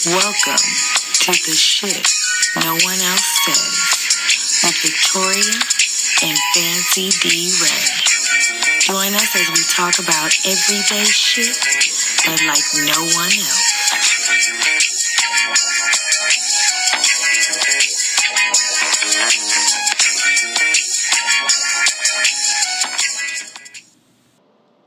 Welcome to the shit no one else says with Victoria and Fancy D. Ray. Join us as we talk about everyday shit, but like no one else.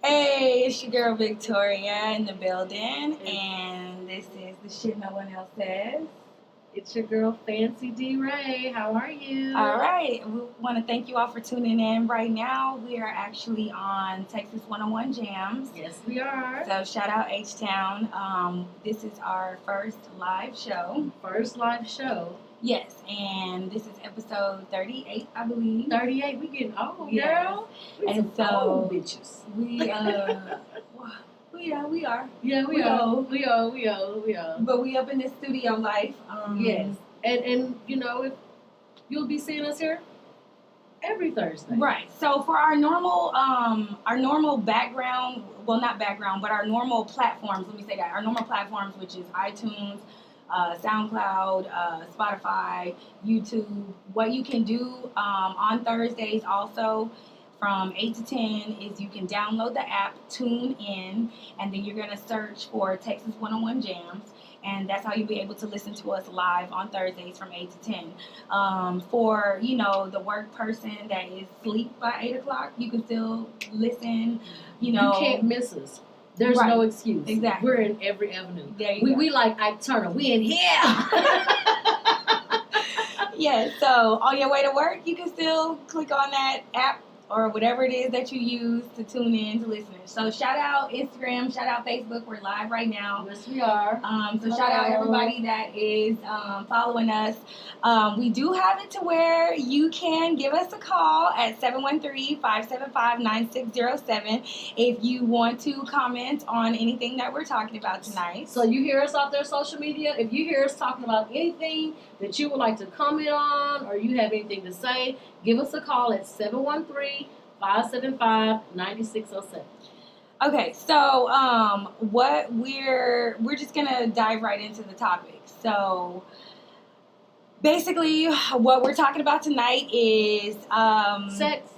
Hey, it's your girl Victoria in the building, and this is the shit no one else says. It's your girl Fancy D. Ray. How are you? All right, we want to thank you all for tuning in. Right now, we are actually on Texas 101 Jams. Yes, we are. So shout out H-Town. This is our first live show. First live show. Yes, and this is episode 38, I believe. 38. We getting old, Yes. girl. We And some so old bitches. we are. Yeah, we are. But we up in this studio life. Yes. And you know, if you'll be seeing us here every Thursday. Right. So for our normal background, well, not background, but our normal platforms, let me say that, our normal platforms, which is iTunes, SoundCloud, Spotify, YouTube, what you can do on Thursdays also from 8 to 10 is you can download the app, tune in, and then you're going to search for Texas 101 Jams. And that's how you'll be able to listen to us live on Thursdays from 8 to 10. For, the work person that is asleep by 8 o'clock, you can still listen, You can't miss us. There's Right. no excuse. Exactly. We're in every avenue. There you go. We like Ike Turner. We in here. Yeah, so on your way to work, you can still click on that app or whatever it is that you use to tune in to listeners. So shout out Instagram, shout out Facebook. We're live right now. Yes, we are. So shout out everybody that is following us. We do have it to where you can give us a call at 713-575-9607 if you want to comment on anything that we're talking about tonight. So you hear us out there on social media. If you hear us talking about anything that you would like to comment on or you have anything to say, give us a call at 713-575-9607. Okay, so what we're just gonna dive right into the topic. So basically, what we're talking about tonight is Sex.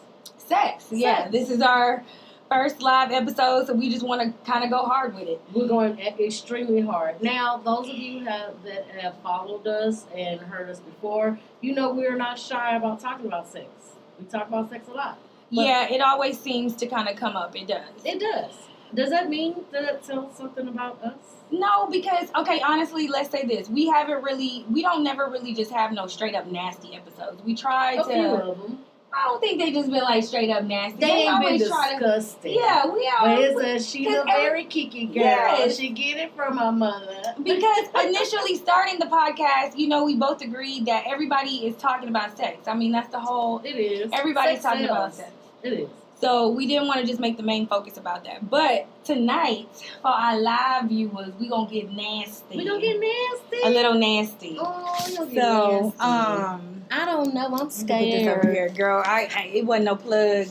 Yeah, this is our first live episode, so we just want to kind of go hard with it. We're going extremely hard. Now, those of you that have followed us and heard us before, we're not shy about talking about sex. We talk about sex a lot. Yeah, it always seems to kind of come up. It does. It does. Does that mean that it tells something about us? No, because, okay, honestly, let's say this. We don't never really just have no straight up nasty episodes. We try A few of them. I don't think they just been like straight up nasty. They ain't always been disgusting. We always. But she's a very kiki girl. Yes. She get it from her mother. Because initially starting the podcast, we both agreed that everybody is talking about sex. I mean, that's the whole. It is. Everybody's talking about sex. It is. So we didn't want to just make the main focus about that. But tonight, for our live viewers, we gonna get nasty. We gonna get nasty. A little nasty. Oh, you'll get so, nasty. I don't know. I'm scared. Put this over here, girl. It wasn't no plug,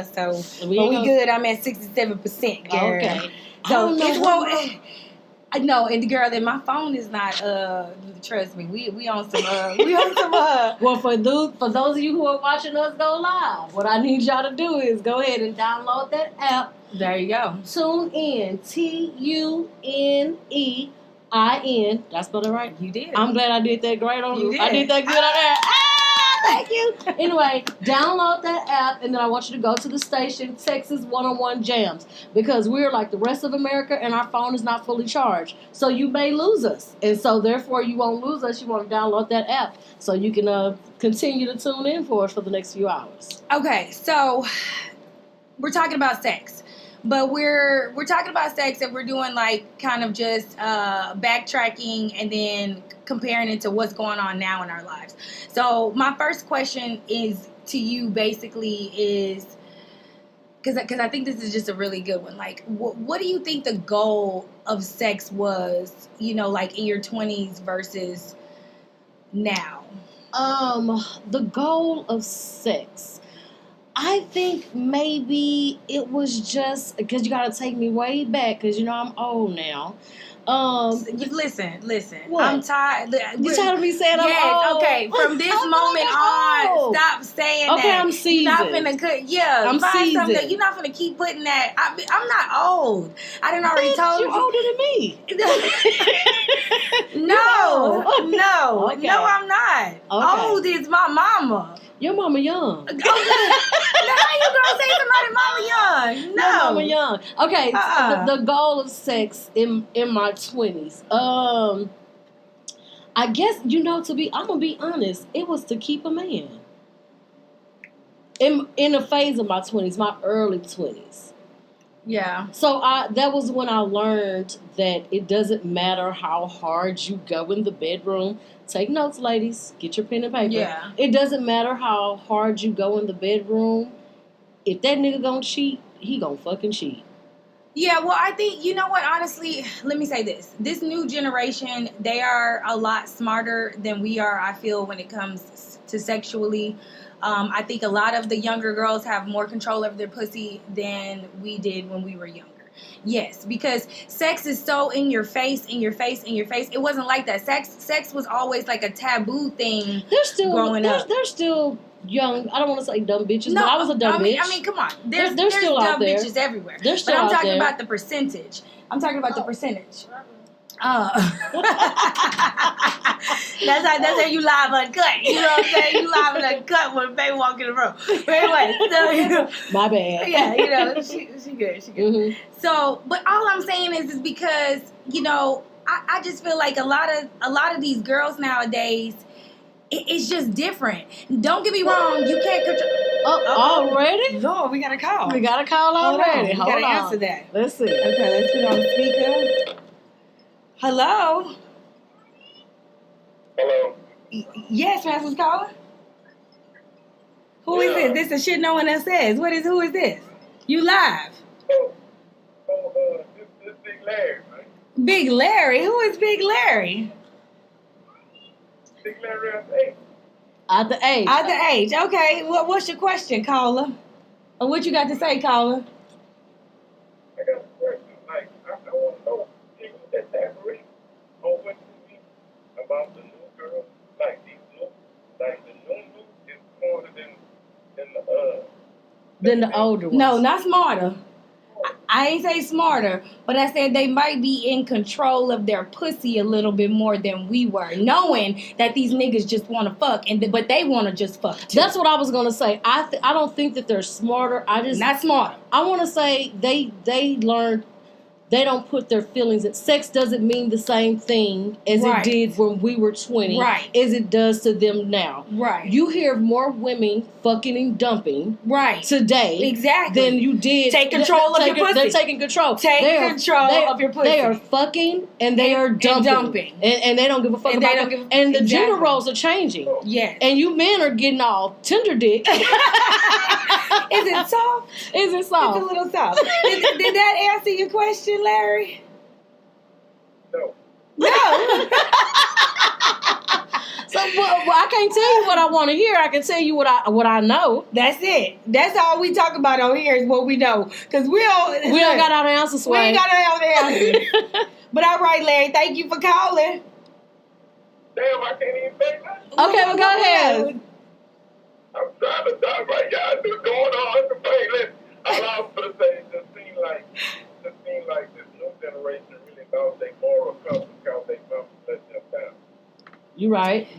so but we good. I'm at 67%, girl. Okay. So no, and girl, then my phone is not. Trust me, we on some. Well, for those of you who are watching us go live, what I need y'all to do is go ahead and download that app. There you go. Tune in. TUNEIN. Did I spell it right? You did. I'm glad I did that great on you. Did. I did that good on that. Thank you. Anyway, download that app, and then I want you to go to the station, Texas 101 Jams, because we're like the rest of America, and our phone is not fully charged. So you may lose us, and so therefore you won't lose us. You want to download that app so you can continue to tune in for us for the next few hours. Okay, so we're talking about sex. But we're talking about sex and we're doing like kind of just backtracking and then comparing it to what's going on now in our lives. So my first question is to you basically is, because I think this is just a really good one. Like, what do you think the goal of sex was, like in your 20s versus now? The goal of sex. I think maybe it was just because you got to take me way back because you know I'm old now. Listen. What? I'm tired. You tired of me saying I'm old? Okay. From this moment on, stop saying that. Okay, I'm seasoned. You're not finna cut. Yeah, I'm find seasoned. something. You're not finna keep putting that. I'm not old. I didn't already told You're you. older than me. No, Okay. no, I'm not. Okay. Old is my mama. Your mama young. Now how you gonna say somebody mama young? No, Your mama young. Okay, Uh-uh. the goal of sex in my 20s. I guess I'm gonna be honest. It was to keep a man. In a phase of my 20s, my early 20s. Yeah. So that was when I learned that it doesn't matter how hard you go in the bedroom. Take notes, ladies. Get your pen and paper. Yeah. It doesn't matter how hard you go in the bedroom. If that nigga gonna cheat, he gonna fucking cheat. Yeah, well, I think, you know what, honestly, let me say this. This new generation, they are a lot smarter than we are, I feel, when it comes to sexually. I think a lot of the younger girls have more control over their pussy than we did when we were younger. Yes, because sex is so in your face. It wasn't like that. Sex was always like a taboo thing growing up. There's still young, I don't want to say dumb bitches, but I was a dumb bitch. I mean, come on. They're There's still out dumb there. bitches everywhere. They're still but I'm out talking there. about the percentage. I'm talking about the percentage. That's how you live uncut. You know what I'm saying? You live uncut when baby walk in the room. But anyway, so, my bad. Yeah, she good. Mm-hmm. So, but all I'm saying is because, I just feel like a lot of these girls nowadays, it's just different. Don't get me wrong, you can't control. Already? No, we got a call. We got a call already. Hold on. We got to answer that. Let's see. Okay, let's put on speaker. Hello? Hello. Yes, man, who's calling? Who is this? This is shit no one else says. Who is this? You live. This Big Larry, right? Big Larry? Who is Big Larry? Big Larry at 8. At the age. At the age. Okay, what's your question, caller? Or what you got to say, caller? I got a question. Like, I want to know, can you elaborate on what you mean about the new girl? Like, the new is smarter than the older ones. No, not smarter. I ain't say smarter, but I said they might be in control of their pussy a little bit more than we were, knowing that these niggas just want to fuck, but they want to just fuck too. That's what I was gonna say. I don't think that they're smarter. Not smarter. I want to say they learned. They don't put their feelings in. Sex doesn't mean the same thing as it did when we were 20 as it does to them now. Right. You hear more women fucking and dumping today than you did. Take control of your pussy. They're taking control. Take control of your pussy. They are fucking and they are dumping. And they don't give a fuck about it. And the gender roles are changing. Yes. And you men are getting all tender dick. Is it soft? Is it soft? It's a little soft. Did that answer your question, Larry? No. So I can't tell you what I want to hear. I can tell you what I know. That's it. That's all we talk about on here is what we know. Because we don't got all the answers. We ain't got all the answers. But all right, Larry, thank you for calling. Damn, I can't even say nothing. Okay, well, go ahead. I'm trying to talk right y'all do going on. Listen, all I was going to say, it just seems like this new generation really lost their moral compass because they come let them down. You're right.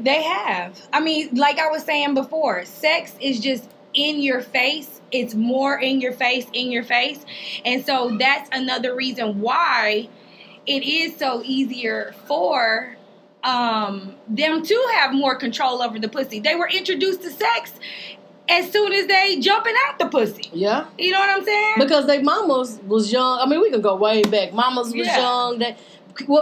They have. I mean, like I was saying before, sex is just in your face. It's more in your face. And so that's another reason why it is so easier for them to have more control over the pussy. They were introduced to sex as soon as they jumping out the pussy. Yeah. You know what I'm saying? Because they mamas was young. I mean, we can go way back. Mamas was young.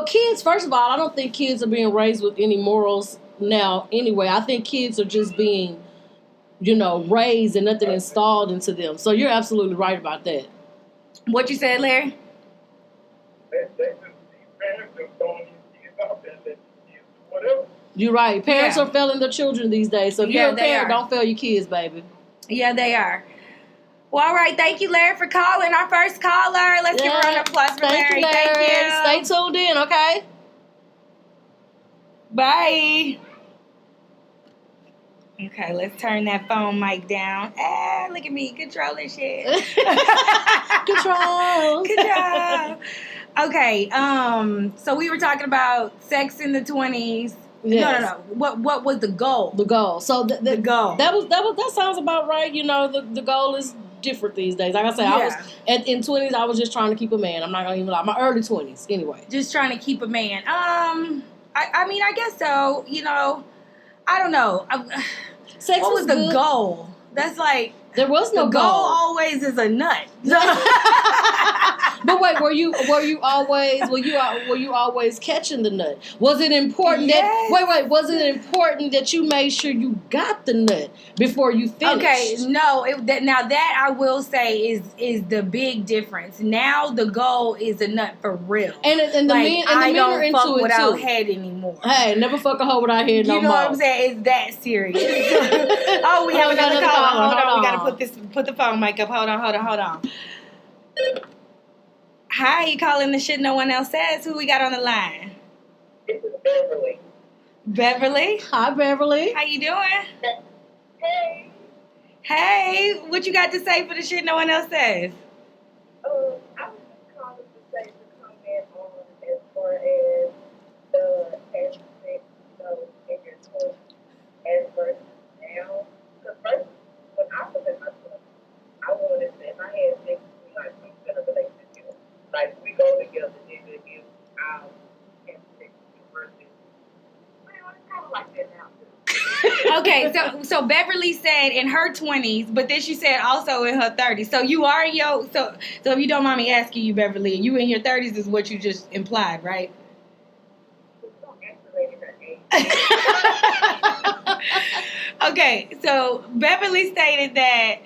Kids, first of all, I don't think kids are being raised with any morals now anyway. I think kids are just being, raised and nothing installed into them. So you're absolutely right about that. What you said, Larry? These parents just throwing these kids out there and let these kids do whatever. You're right. Parents are failing their children these days. So if you're a they parent, are. don't fail your kids, baby. Yeah, they are. Well, all right. Thank you, Larry, for calling. Our first caller. Let's give a round of applause for Larry. Thank you. Stay tuned in, okay? Bye. Okay, let's turn that phone mic down. Ah, look at me controlling shit. Control. Control. Okay, so we were talking about sex in the 20s. Yes. No. What was the goal? The goal. So the goal. That sounds about right. You know, the goal is different these days. Like I said, I was in 20s. I was just trying to keep a man. I'm not gonna even lie. My early 20s, anyway. Just trying to keep a man. I mean, I guess so. You know, I don't know. Sex what was the good. Goal? That's like there was no the goal. Always is a nut. But wait, were you always catching the nut? Was it important was it important that you made sure you got the nut before you finished? Okay, no. Now that I will say is the big difference. Now the goal is a nut for real. And the men are into fuck it without too. head anymore. Hey, never fuck a hoe without head no more. You know what I'm saying? It's that serious. Oh, we have another call. Hold on. We gotta put the phone mic up. Hold on. Hi, you calling the shit no one else says? Who we got on the line? This is Beverly. Beverly? Hi, Beverly. How you doing? Hey. Hey, what you got to say for the shit no one else says? I was just calling to say to comment on as far as the aspect, in your 20s as versus now. Because first, when I was in my 20s, I wanted to, if I had sex with me, like, we was in a relationship. Like, we go together, then if I'll have sex with you versus, well, it's kind of like that now, too. Okay, so Beverly said in her 20s, but then she said also in her 30s. So you are in your so if you don't mind me asking you, Beverly, you in your 30s is what you just implied, right? Don't activate her age. Okay, so Beverly stated that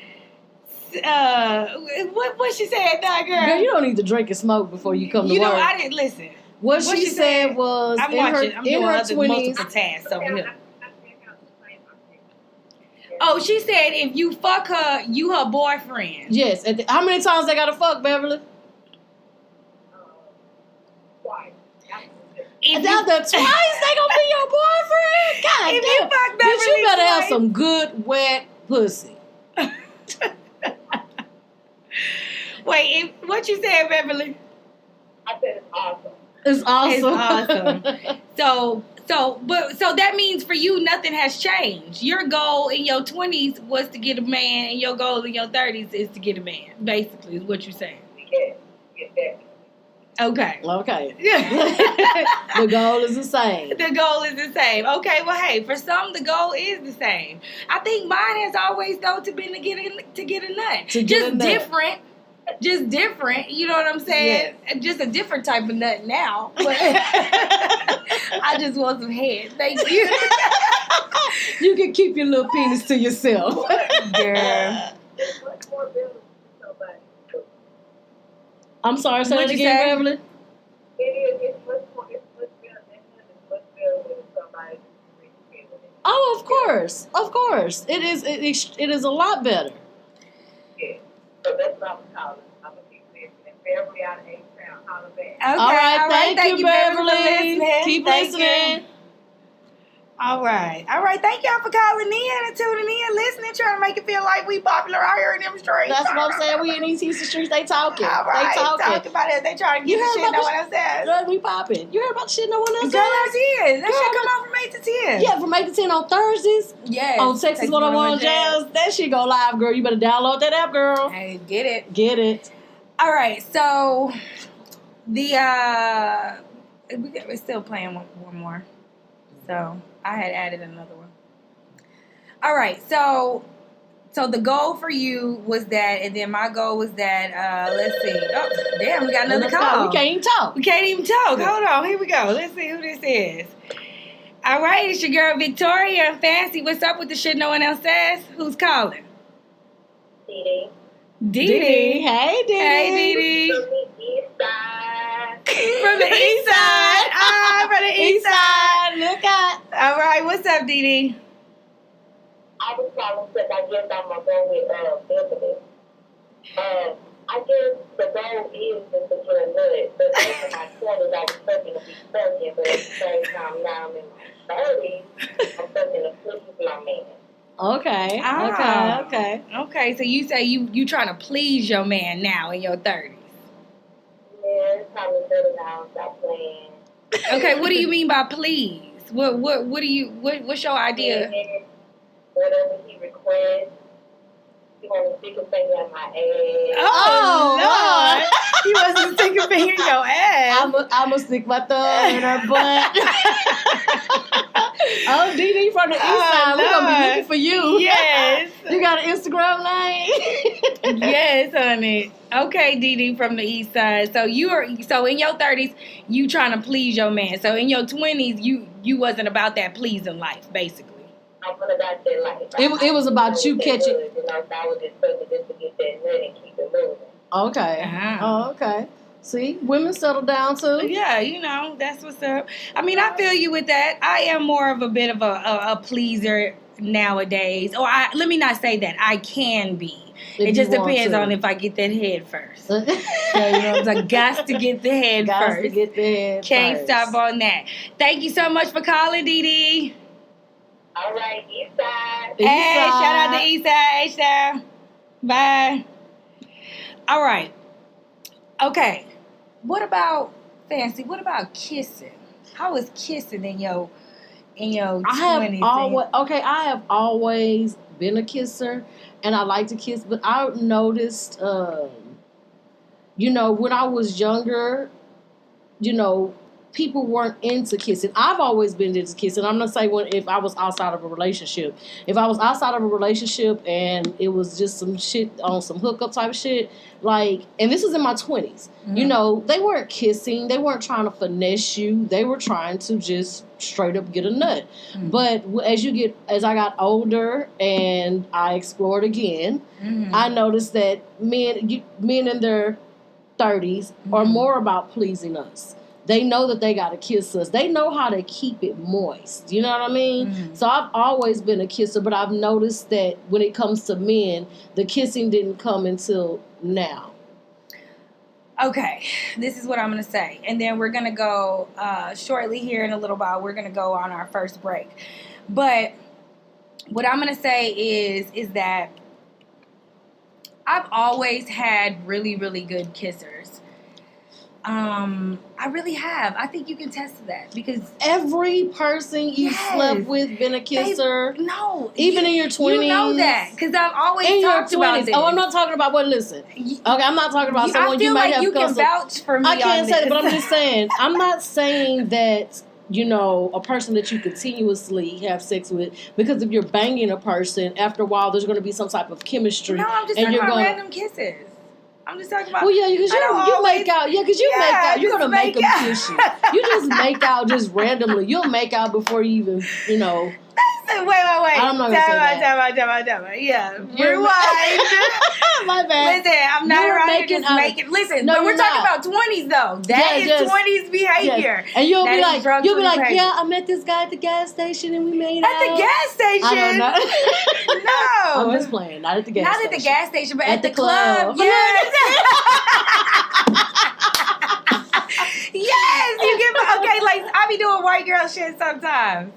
what she said, now, girl? Girl, you don't need to drink and smoke before you come to work. work. You know, I didn't listen. What she said was I'm in watching. her, I'm in doing her other 20s. multiple tasks over here. Oh, she said if you fuck her, you her boyfriend. Yes. How many times they gotta fuck, Beverly? Twice. If Now the twice they gonna be your boyfriend? God If damn. you fuck Beverly Bitch, you better have twice. some good, wet pussy. Wait, what you said, Beverly? I said it's awesome. It's awesome. It's awesome. So that means for you, nothing has changed. Your goal in your 20s was to get a man, and your goal in your 30s is to get a man. Basically, is what you're saying. Yes, definitely. Okay. Okay. The goal is the same. The goal is the same. Okay, well, hey, for some, the goal is the same. I think mine has always, though, to get a nut. Just different. You know what I'm saying? Yes. Just a different type of nut now. But I just want some head. Thank you. You can keep your little penis to yourself. Girl. It's much more better than somebody. I'm sorry, say that What'd you again, say? Beverly. It's much better than when somebody really feeling it. Oh, of course. It is a lot better. Yeah. So that's what I was calling. I'm going to keep listening. Beverly out of H-Town, holler back. Okay, All right, thank you, Beverly, for Beverly. listening. Keep Thank listening. you. All right. Thank y'all for calling in and tuning in, listening, trying to make it feel like we popular out here in them streets. That's what I'm saying. We in these Houston streets, they talking. All right. They talking. Talk about it. They trying to get You the heard shit about no the one else says. Girl, we popping. You heard about the shit no one else Girl, I says? did. That Girl, shit come on from 8 to 10. Yeah, from 8 to 10 on Thursdays. Yes. On Texas 101 Jazz. That shit go live, girl. You better download that app, girl. Hey, get it. Get it. All right. So, we're still playing one more. So, I had added another one. All right. So the goal for you was that, and then my goal was that, let's see. Oh, damn, we got another call. We can't even talk. We can't even talk. Hold on. Here we go. Let's see who this is. All right. It's your girl, Victoria. Fancy. What's up with the shit no one else says? Who's calling? Dee Dee. Hey, Dee. Hey, Dee. From the east side. From the east side. From the east side. Look out. All right. What's up, Dee? I I was calling because I guess I'm gonna go with Beverly. I guess the goal is just to get a nut, but back in my 20s, I was fucking to be fucking, but at the same time, now I'm in my 30s, I'm fucking to please my man. Okay. Ah. Okay. Okay, so you say you trying to please your man now in your 30s. Yeah, it's time to settle down, stop playing. Okay, what do you mean by please? What's your idea? And whatever he requests, he want to stick a finger in my ass. Oh, Lord. You wasn't stick a finger in your ass. I'm gonna stick my thumb in her butt. Oh, Dee from the east side, we're gonna be looking for you. Yes. You got an Instagram name? Yes, honey. Okay, Dee from the east side. So so in your 30s, you trying to please your man. So in your 20s, you wasn't about that pleasing life, basically. I'm gonna about that life. It was about you catching. You know, so I was just fucking just to get that nut and keep it moving. Okay. Uh-huh. Oh, okay. See, women settle down too. Yeah, you know, that's what's up. I mean, I feel you with that. I am more of a bit of a pleaser nowadays. Or let me not say that. I can be. It just depends on if I get that head first. Yeah, you know, I got to get the head Got first. to get the head Can't first. stop on that. Thank you so much for calling, Dee. All right, east side. Hey, shout out to Eastside, H-Town. Bye. All right. Okay. What about Fancy? What about kissing? How is kissing in your 20s? I have always been a kisser, and I like to kiss. But I noticed, you know, when I was younger, you know, people weren't into kissing. I've always been into kissing. I'm not saying if I was outside of a relationship. If I was outside of a relationship and it was just some shit on some hookup type of shit, like, and this was in my 20s, you know, they weren't kissing. They weren't trying to finesse you. They were trying to just straight up get a nut. But as I got older and I explored again, I noticed that men in their 30s are more about pleasing us. They know that they got to kiss us. They know how to keep it moist. You know what I mean? So I've always been a kisser, but I've noticed that when it comes to men, the kissing didn't come until now. Okay, this is what I'm going to say. And then we're going to go shortly here in a little while. We're going to go on our first break. But what I'm going to say is that I've always had really, really good kissers. I really have. I think you can test to that because every person you slept with been a kisser. Even in your 20s. You know that because I've always talked about this. Oh, I'm not talking about listen. Okay, I'm not talking about someone you might have. I feel like you can vouch for me. I can't say that, but I'm just saying. I'm not saying that. You know, a person that you continuously have sex with, because if you're banging a person, after a while, there's going to be some type of chemistry. No, I'm just talking about random kisses. I'm just talking about. Well, yeah, because you make out. Yeah, because you make out. You're gonna make them kiss you. You just make out just randomly. You'll make out before you even, you know. Wait. I'm not gonna say that. Time out. Yeah, rewind. My bad. Listen, I'm not around here just making. Listen, but we're talking about 20s though. That is 20s behavior. Yes. And you'll be like, yeah, I met this guy at the gas station and we made out. At the gas station? I don't know. No, I'm just playing. Not at the gas station. Not at the gas station, but at the club. Yes. Yes, you get okay. Like I be doing white girl shit sometimes.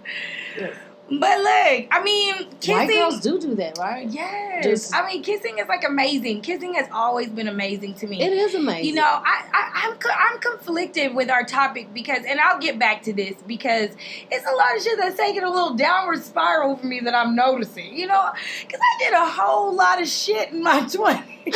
Yes. But look, I mean, kissing. White girls do that, right? Yes. I mean, kissing is like amazing. Kissing has always been amazing to me. It is amazing. You know, I'm conflicted with our topic because, and I'll get back to this because it's a lot of shit that's taking a little downward spiral for me that I'm noticing. You know, because I did a whole lot of shit in my 20s. I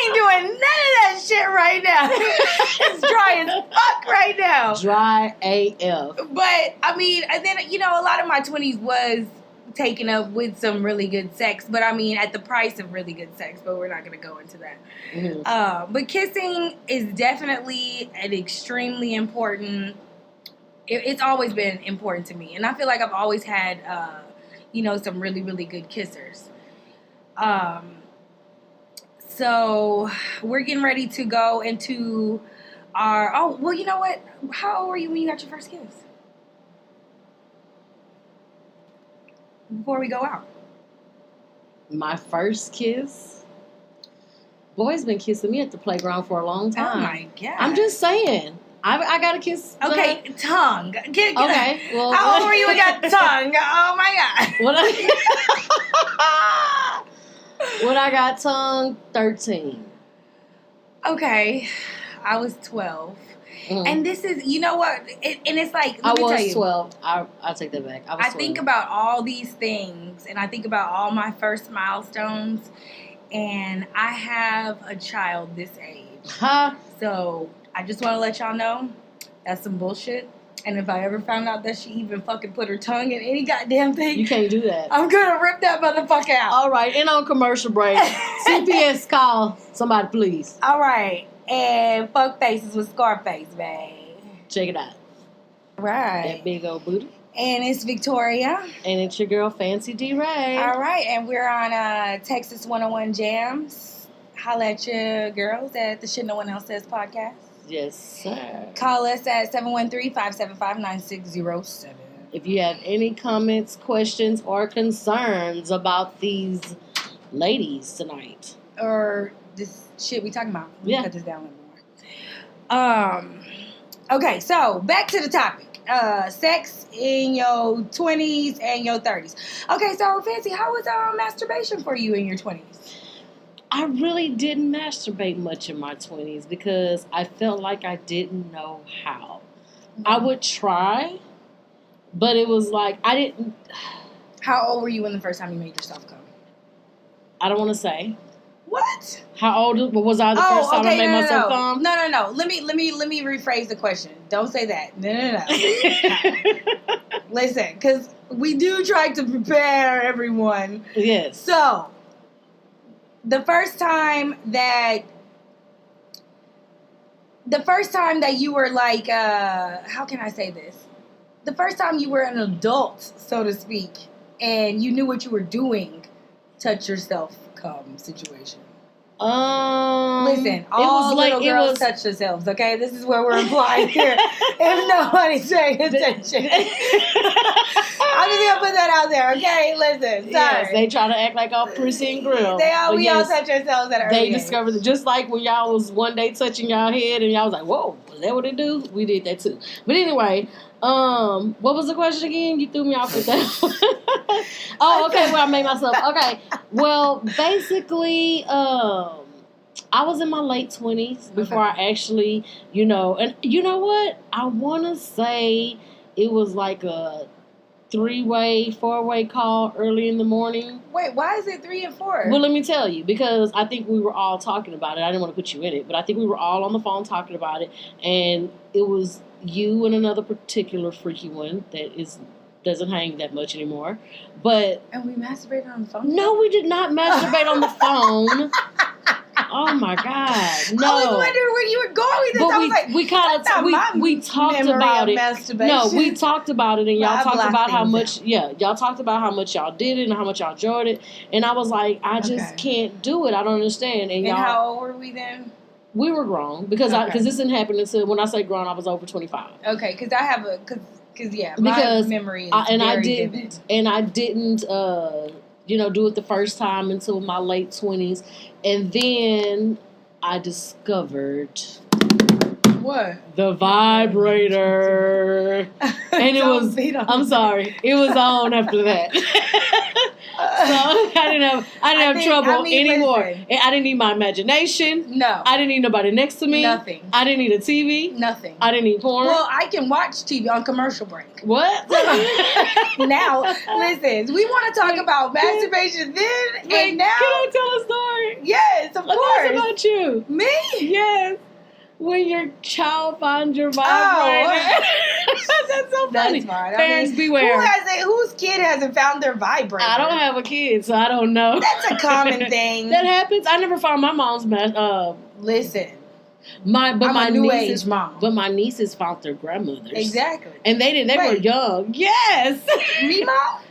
ain't doing none of that shit right now. It's dry as fuck right now. Dry AF. But, I mean, and then, you know, a lot of my 20s was taken up with some really good sex. But, I mean, at the price of really good sex. But we're not going to go into that. But kissing is definitely an extremely important... It's always been important to me. And I feel like I've always had, you know, some really, really good kissers. So we're getting ready to go into our... Oh, well, you know what? How old were you when you got your first kiss? before we go out? My first kiss. Boy's been kissing me at the playground for a long time. Oh my God. I'm just saying. I got a kiss. Okay, tongue. Okay. Well, How old were you when you got tongue? Oh my God. When I got tongue, 13. Okay, I was 12. Mm. And this is, you know what? And it's like, I let me tell was you. 12. I'll take that back. I was 12. think about all these things, and I think about all my first milestones, and I have a child this age. Huh? So I just want to let y'all know that's some bullshit. And if I ever found out that she even fucking put her tongue in any goddamn thing, You can't do that. I'm gonna rip that motherfucker out. All right. And on commercial break, CPS call somebody, please. All right. And fuck faces with Scarface, babe. Check it out. Right. That big old booty. And it's Victoria. And it's your girl, Fancy D. Ray. All right. And we're on Texas 101 Jams. Holla at your girls at the Shit No One Else Says podcast. Yes, sir. Call us at 713-575-9607. If you have any comments, questions, or concerns about these ladies tonight. Or this shit we talking about. Let me Yeah. cut this down a little more. Okay, so back to the topic. Sex in your 20s and your 30s. Okay, so Fancy, how was masturbation for you in your 20s? I really didn't masturbate much in my 20s because I felt like I didn't know how. I would try, but it was like I didn't. How old were you when the first time you made yourself come? I don't want to say. What? How old was I the first time I made myself come? No. Let me rephrase the question. Don't say that. No. Listen, because we do try to prepare everyone. Yes. So, the first time that you were like, how can I say this? The first time you were an adult, so to speak, and you knew what you were doing, touch yourself come situation. Listen, all little girls touch themselves, okay? This is what we're implying here. If nobody's paying attention. I'm just going to put that out there, okay? Listen, sorry. Yes, they try to act like all prissy and grill. We all touch ourselves at our They age. discovered it. Just like when y'all was one day touching y'all head and y'all was like, whoa, is that what it do? We did that too. But anyway, what was the question again? You threw me off with that. Oh, okay, where I made myself. Okay, well, basically, I was in my late 20s before I actually, and you know what? I want to say it was like a 3-way, 4-way call early in the morning. Wait, why is it 3 and 4? Well, let me tell you, because I think we were all talking about it. I didn't want to put you in it, but I think we were all on the phone talking about it, and it was you and another particular freaky one that doesn't hang that much anymore. But and we masturbated on the phone? no, we did not masturbate on the phone. Oh my God, no! I was wondering where you were going with this. But I was like, we talked about it. No, we talked about it, and y'all talked about how much. Yeah, y'all talked about how much y'all did it and how much y'all enjoyed it. And I was like, I just can't do it. I don't understand. And y'all, how old were we then? We were grown because this didn't happen until when I say grown, I was over 25. Okay, because I have my memory is vivid. And I didn't do it the first time until my late 20s. And then I discovered what? The vibrator. And it was, I'm sorry, it was on after that. So I didn't have trouble anymore. Listen. I didn't need my imagination. No. I didn't need nobody next to me. Nothing. I didn't need a TV. Nothing. I didn't need porn. Well, I can watch TV on commercial break. What? Now, listen, we want to talk about masturbation then and now. Can I tell a story? Yes, of course. That's about you. Me? Yes. When your child finds your vibrator. That's so funny. That's fine. Parents beware. Whose kid hasn't found their vibrator? I don't have a kid, so I don't know. That's a common thing. That happens. I never found my mom's listen. I'm a new age mom. But my nieces found their grandmothers. Exactly. And they were young. Yes. Me, mom?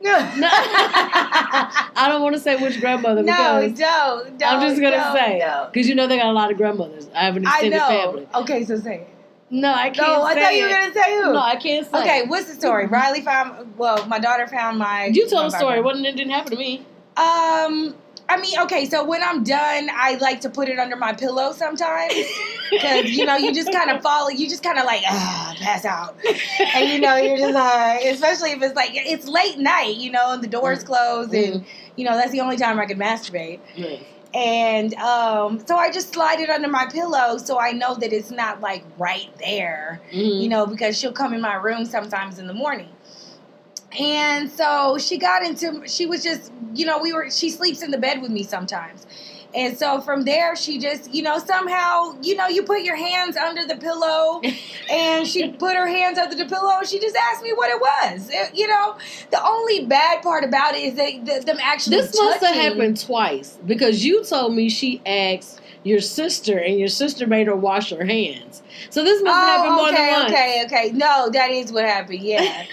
No. I don't want to say which grandmother. No, don't. I'm just going to say. Because they got a lot of grandmothers. I have an extended family. Okay, so say it. No, I can't No, I say thought you were it. going to say who. No, I can't say Okay, it. what's the story? Riley found, my daughter found my... You tell my a story. vibrator. It didn't happen to me. I mean, okay, so when I'm done, I like to put it under my pillow sometimes. Because, you just kind of fall, you just kind of like, pass out. And, you're just especially if it's like, it's late night, and the door's closed and, that's the only time I can masturbate. Yes. And so I just slide it under my pillow so I know that it's not like right there, because she'll come in my room sometimes in the morning. And so she was just, she sleeps in the bed with me sometimes. And so from there, she just, somehow, you put your hands under the pillow, and she put her hands under the pillow, and she just asked me what it was. The only bad part about it is them actually This must have touching. happened twice, because you told me she asked your sister, and your sister made her wash her hands. So this must have happened more than once. Okay. No, that is what happened, yeah.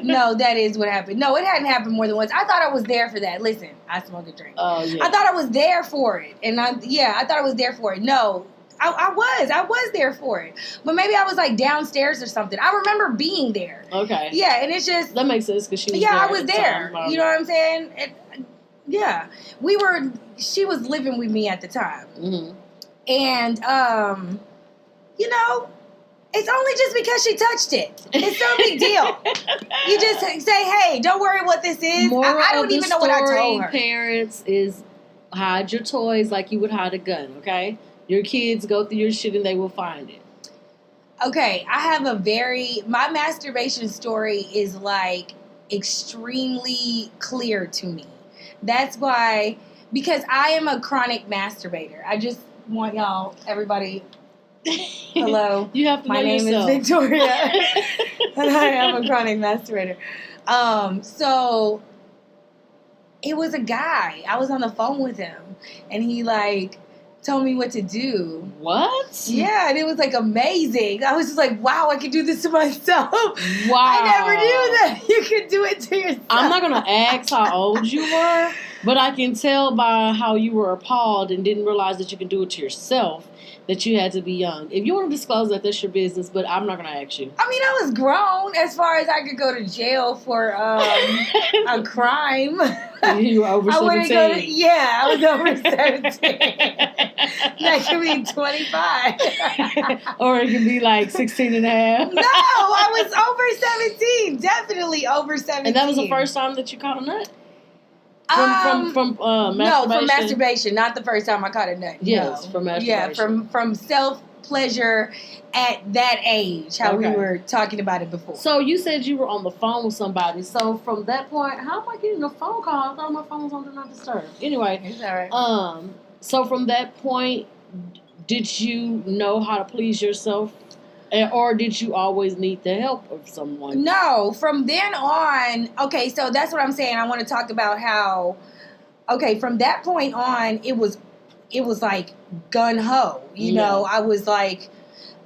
No, that is what happened. No, it hadn't happened more than once. I thought I was there for that. Listen, I smoke a drink. Oh, yeah. I thought I was there for it. And I thought I was there for it. No, I was there for it. But maybe I was like downstairs or something. I remember being there. Okay. Yeah, and it's just... That makes sense because she was yeah, there. I was there. You know what I'm saying? Yeah. She was living with me at the time. Mm-hmm. And, it's only just because she touched it. It's no big deal. You just say, hey, don't worry what this is. I don't even know what I told her. Parents, is hide your toys like you would hide a gun, okay? Your kids go through your shit and they will find it. Okay, I have my masturbation story is like extremely clear to me. That's why, because I am a chronic masturbator. I just want everybody... Hello. You have to My know name yourself. is Victoria, and I am a chronic masturbator. So it was a guy. I was on the phone with him, and he told me what to do. What? Yeah, and it was amazing. I was just like, wow, I can do this to myself. Wow. I never knew that you could do it to yourself. I'm not gonna ask how old you were, but I can tell by how you were appalled and didn't realize that you can do it to yourself that you had to be young. If you want to disclose that, that's your business, but I'm not going to ask you. I mean, I was grown as far as I could go to jail for a crime. You were over 17. I was over 17. That could be 25. Or it could be like 16 and a half. No, I was over 17. Definitely over 17. And that was the first time that you caught a nut? From masturbation? No, from masturbation. Not the first time I caught a nut. Yes, no. from masturbation. Yeah, from self-pleasure at that age, how we were talking about it before. So you said you were on the phone with somebody. So from that point, how am I getting a phone call? I thought my phone was on Do Not Disturb. Anyway. It's all right. So from that point, did you know how to please yourself? Or did you always need the help of someone? No, from then on, okay, so that's what I'm saying. I want to talk about how, from that point on, it was like gun-ho, you know? I was like,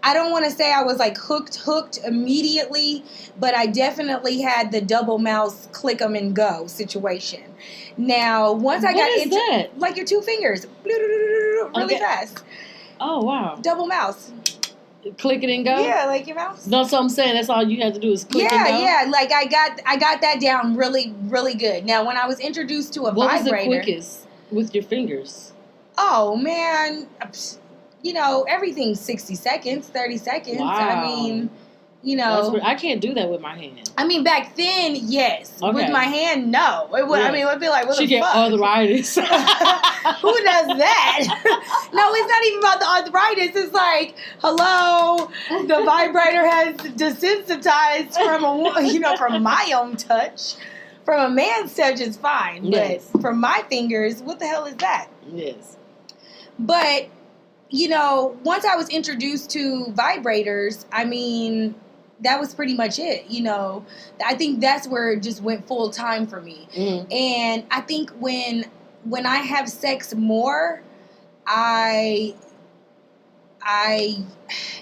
I don't want to say I was like hooked immediately, but I definitely had the double mouse click 'em and go situation. Now, once I got into that? Like your two fingers, really fast. Oh, wow. Double mouse. Click it and go? Yeah, like your mouse. No, so I'm saying that's all you have to do is click and go? Yeah, like I got that down really, really good. Now, when I was introduced to a what vibrator. What was the quickest with your fingers? Oh, man. Everything's 60 seconds, 30 seconds. Wow. I mean, I can't do that with my hand. I mean, back then, yes. Okay. With my hand, no. It would, Yeah. I mean, it would be like, what She the get fuck? arthritis. Who does that? No, it's not even about the arthritis. It's like, hello, the vibrator has desensitized from my own touch. From a man's touch is fine, Yes. but from my fingers, what the hell is that? Yes. But, once I was introduced to vibrators, I mean, that was pretty much it, I think that's where it just went full time for me. Mm-hmm. And I think when I have sex more,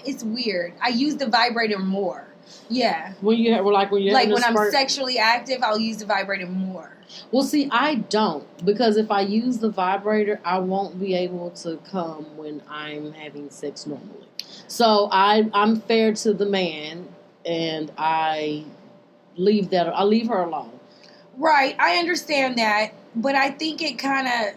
it's weird. I use the vibrator more. Yeah. When you have, like when you're Like in a when I'm spurt? sexually active, I'll use the vibrator more. Well, see, I don't, because if I use the vibrator, I won't be able to come when I'm having sex normally. So I'm fair to the man, and I leave her alone. Right, I understand that, but I think it kind of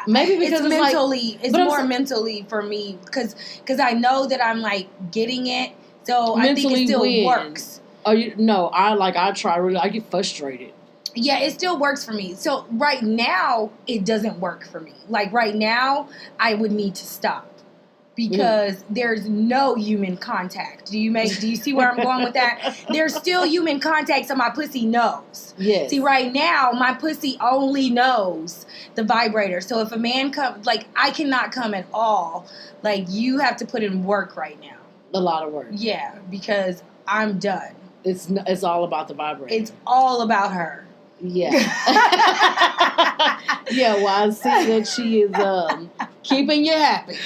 Maybe because it's it's mentally, like, it's but more mentally for me because I know that I'm like getting it, so I think Mentally it still when? works. Oh, no, I try really. I get frustrated. Yeah, it still works for me. So right now, it doesn't work for me. Like right now, I would need to stop because there's no human contact. Do you see where I'm going with that? There's still human contact, so my pussy knows. Yes. See, right now, my pussy only knows the vibrator. So if a man comes, like I cannot come at all. Like you have to put in work right now. A lot of work. Yeah, because I'm done. It's all about the vibrator. It's all about her. Yeah. Yeah, well, I see that she is keeping you happy.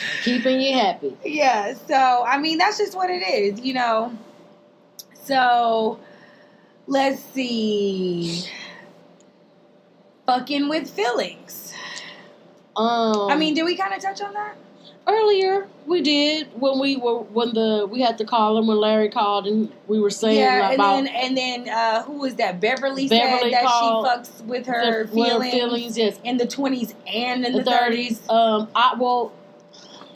Yeah, so, I mean, that's just what it is, you know. So, let's see. Fucking with feelings. I mean, did we kind of touch on that? Earlier, we did when we had to call him when Larry called and we were saying about and then who was that? Beverly said Beverly that she called fucks with her feelings, yes, in the 20s and in the 30s.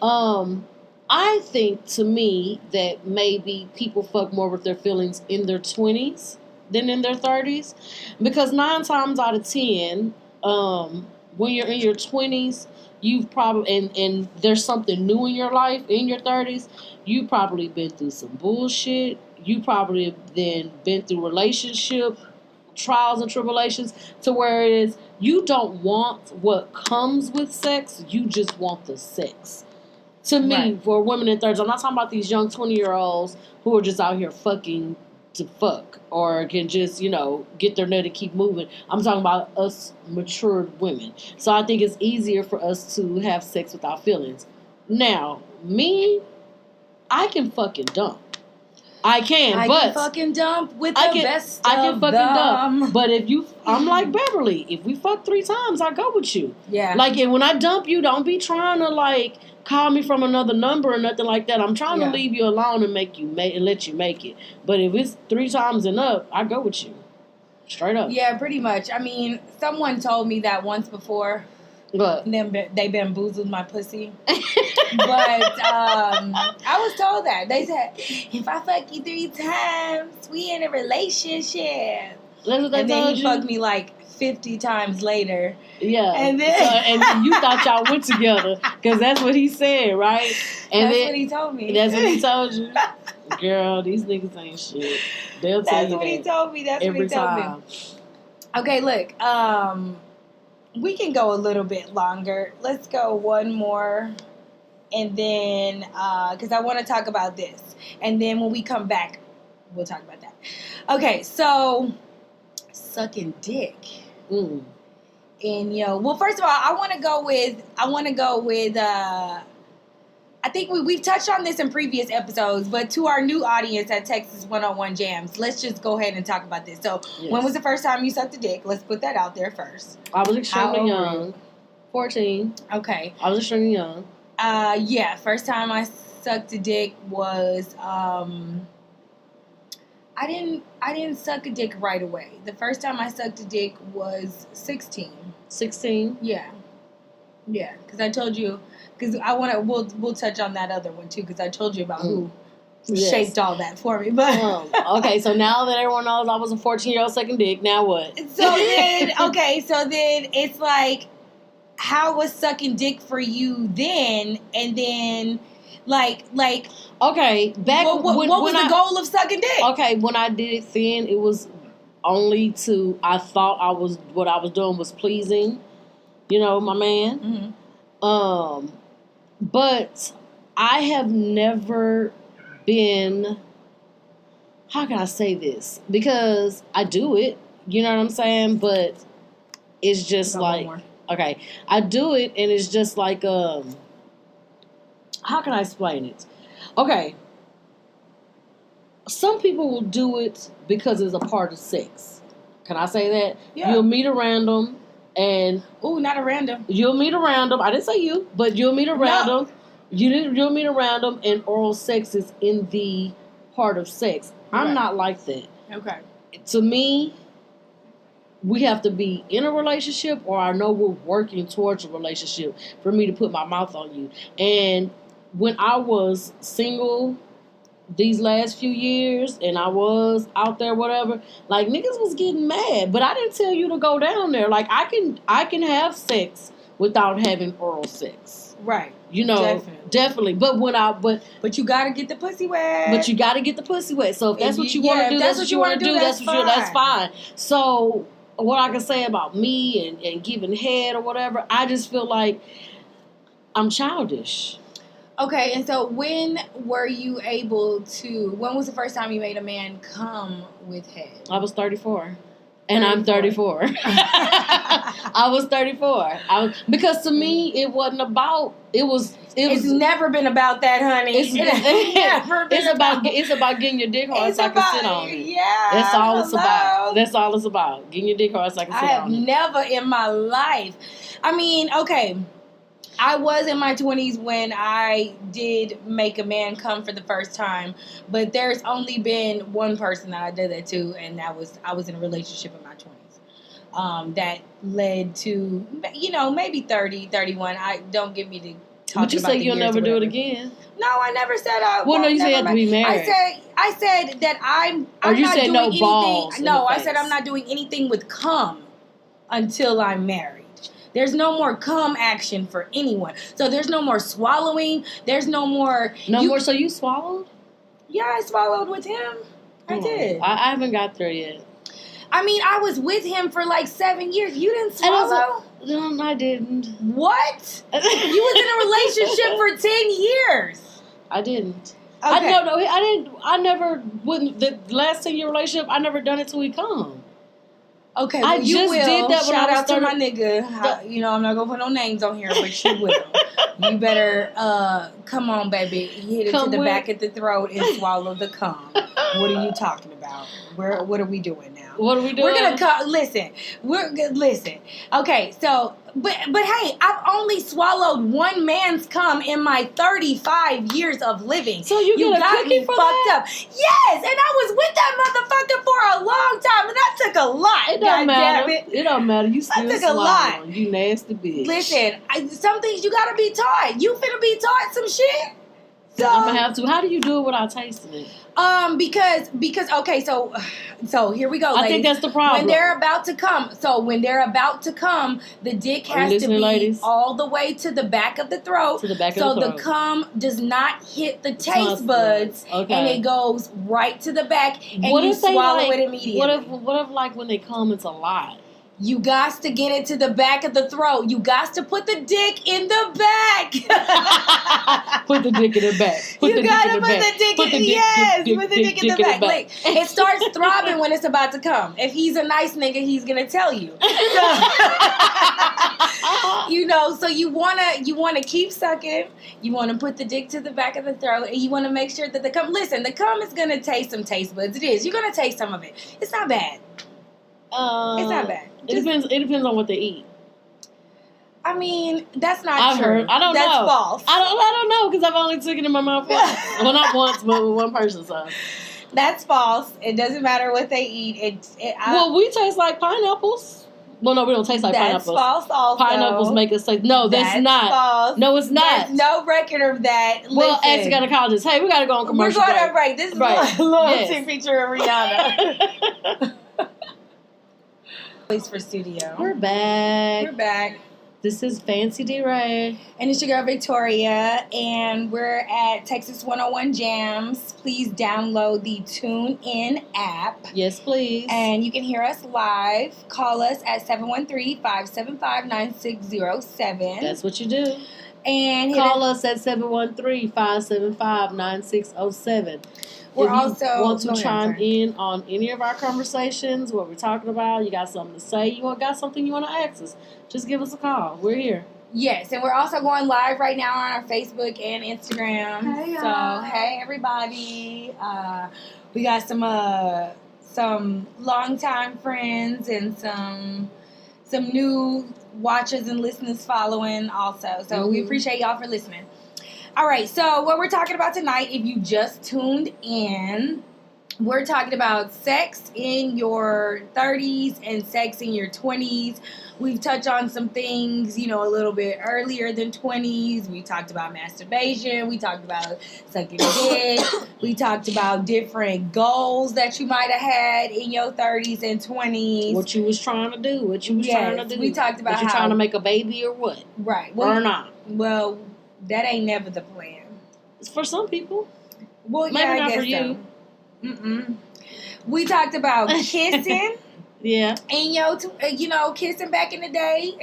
30s. I think to me that maybe people fuck more with their feelings in their 20s than in their 30s, because 9 times out of 10, when you're in your 20s. You've probably, and there's something new in your life in your 30s, you've probably been through some bullshit. You probably have then been through relationship trials and tribulations to where it is you don't want what comes with sex, you just want the sex. To me, Right. For women in 30s, I'm not talking about these young 20-year-olds who are just out here fucking to fuck or can just, get their nut and keep moving. I'm talking about us matured women. So I think it's easier for us to have sex without feelings. Now, me, I can fucking dump. I can fucking dump with the best of I can fucking them. dump. But I'm like Beverly. If we fuck 3 times, I go with you. Yeah. Like, and when I dump you, don't be trying to like call me from another number or nothing like that. I'm trying to leave you alone and let you make it. But if it's 3 times and up, I go with you. Straight up. Yeah, pretty much. I mean, someone told me that once before. But They bamboozled my pussy. But I was told that. They said, if I fuck you 3 times, we in a relationship. That's what they and then told he you? fucked me like 50 times later. Yeah. And then and you thought y'all went together because that's what he said, right? And that's what he told me. That's what he told you? Girl, these niggas ain't shit. They'll tell you That's what he told me. That's every what he told time. me. Okay, look. We can go a little bit longer. Let's go one more. And then, because I want to talk about this. And then when we come back, we'll talk about that. Okay, so sucking dick. Mm. And, well, first of all, I want to go with, I think we've touched on this in previous episodes, but to our new audience at Texas 101 Jams, let's just go ahead and talk about this. So, When was the first time you sucked a dick? Let's put that out there first. I was extremely young. 14. Okay. I was extremely young. Yeah, first time I sucked a dick was, I didn't suck a dick right away. The first time I sucked a dick was 16. 16? Yeah. Yeah, because I told you, because we'll touch on that other one too, because I told you about who shaped all that for me. But okay, so now that everyone knows I was a 14-year-old sucking dick, now what? So then it's like, how was sucking dick for you then? And then, like okay, back what was the goal of sucking dick? Okay, when I did it then, it was only I thought what I was doing was pleasing, my man. Mm-hmm. But I have never been, how can I say this? Because I do it, you know what I'm saying? But it's just like, okay, I do it and it's just like, how can I explain it? Okay, some people will do it because it's a part of sex. Can I say that? Yeah. You'll meet a random and Ooh, not a random. you'll meet a random. I didn't say you, but you'll meet a random. You'll meet a random, and oral sex is in the part of sex. I'm Right. not like that. Okay. To me, we have to be in a relationship, or I know we're working towards a relationship for me to put my mouth on you. And when I was single these last few years and I was out there, whatever, like niggas was getting mad, but I didn't tell you to go down there. Like I can have sex without having oral sex. Right. You know, definitely. But But you gotta get the pussy wet. but you got to get the pussy wet. So if that's what you yeah, want to if do, that's what you want to do. That's fine. So what I can say about me and giving head or whatever, I just feel like I'm childish. Okay, and so when were you able to? When was the first time you made a man come with head? I was 34. And I'm 34. I was 34. Because to me, it wasn't about. It's never been about that, honey. It's never been it's about getting your dick hard so I can sit on it. Yeah, That's all it's about. That's all it's about. Getting your dick hard so I can sit on it. I have never in my life. I mean, okay. I was in my 20s when I did make a man come for the first time, but there's only been one person that I did that to, and I was in a relationship in my 20s. That led to, maybe 30, 31. Don't get me to talk about. But you say you'll never do it again. No, I never said I. Well, no, you said you have to be married. I said that I'm you not said doing no anything. balls. No, I said I'm not doing anything with cum until I'm married. There's no more cum action for anyone. So there's no more swallowing. There's no more. More. So you swallowed? Yeah, I swallowed with him. I did. I haven't got there yet. I mean, I was with him for like 7 years. You didn't swallow? No, I didn't. What? You was in a relationship for 10 years. I didn't. Okay. I didn't. I never. The last 10-year relationship, I never done it till we come. Okay, well, you did that. Shout out to my 30. nigga. I'm not gonna put no names on here, but you will. You better come on, baby. Hit it to the back of the throat and swallow the cum. What are you talking about? What are we doing now? What are we doing? We're gonna listen. Listen. Okay, so but hey, I've only swallowed one man's cum in my 35 years of living. So you got me fucked up. Yes, and I was with that motherfucker for a long time, and that took a lot. It don't matter. It don't matter. You still took a lot. You nasty bitch. Listen, some things you gotta be taught. You finna be taught some shit. So I'm gonna have to. How do you do it without tasting it? Because okay, so here we go, ladies. I think that's the problem. When they're about to come, the dick has to be ladies? all the way to the back of the throat. To the back so of the throat. The cum does not hit the taste buds, okay. And it goes right to the back, and you swallow it immediately. What if like when they come, it's a lot? You got to get it to the back of the throat. You got to put the dick in the back. Put the dick in the back. You gotta put the dick in the back. Like, it starts throbbing when it's about to come. If he's a nice nigga, he's gonna tell you. So you wanna keep sucking. You wanna put the dick to the back of the throat, and you wanna make sure that the cum. Listen, the cum is gonna taste some taste buds. It is. You're gonna taste some of it. It's not bad. It's not bad. It depends on what they eat. I mean, that's not true. Heard. I don't know. That's false. I don't know because I've only taken it in my mouth once. Well, not once, but with one person. So that's false. It doesn't matter what they eat. Well, we taste like pineapples. Well, no, we don't taste like pineapples. That's false. Also, pineapples make us taste. No, that's not. False. No, it's not. There's no record of that. Well, ask the gynecologist. Hey, we gotta go on commercial. We're going to break. This is a little picture of Rihanna. Place for studio. We're back. This is Fancy D-Ray. And it's your girl Victoria. And we're at Texas 101 Jams. Please download the TuneIn app. Yes, please. And you can hear us live. Call us at 713-575-9607. That's what you do. And call us at 713-575-9607. We're if you want to chime in on any of our conversations, what we're talking about, you got something to say, got something you want to ask us, just give us a call. We're here. Yes, and we're also going live right now on our Facebook and Instagram. Hey, so y'all. hey everybody, we got some longtime friends and some new watchers and listeners following also. So we appreciate y'all for listening. All right, so what we're talking about tonight, if you just tuned in, we're talking about sex in your 30s and sex in your 20s. We've touched on some things, a little bit earlier than 20s. We talked about masturbation. We talked about sucking dick. We talked about different goals that you might have had in your 30s and 20s. What you was trying to do. We talked about how you trying to make a baby or what? Right. Or not. Well, that ain't never the plan. It's for some people. Well, maybe yeah, not I guess for you. So. We talked about kissing. Yeah. And kissing back in the day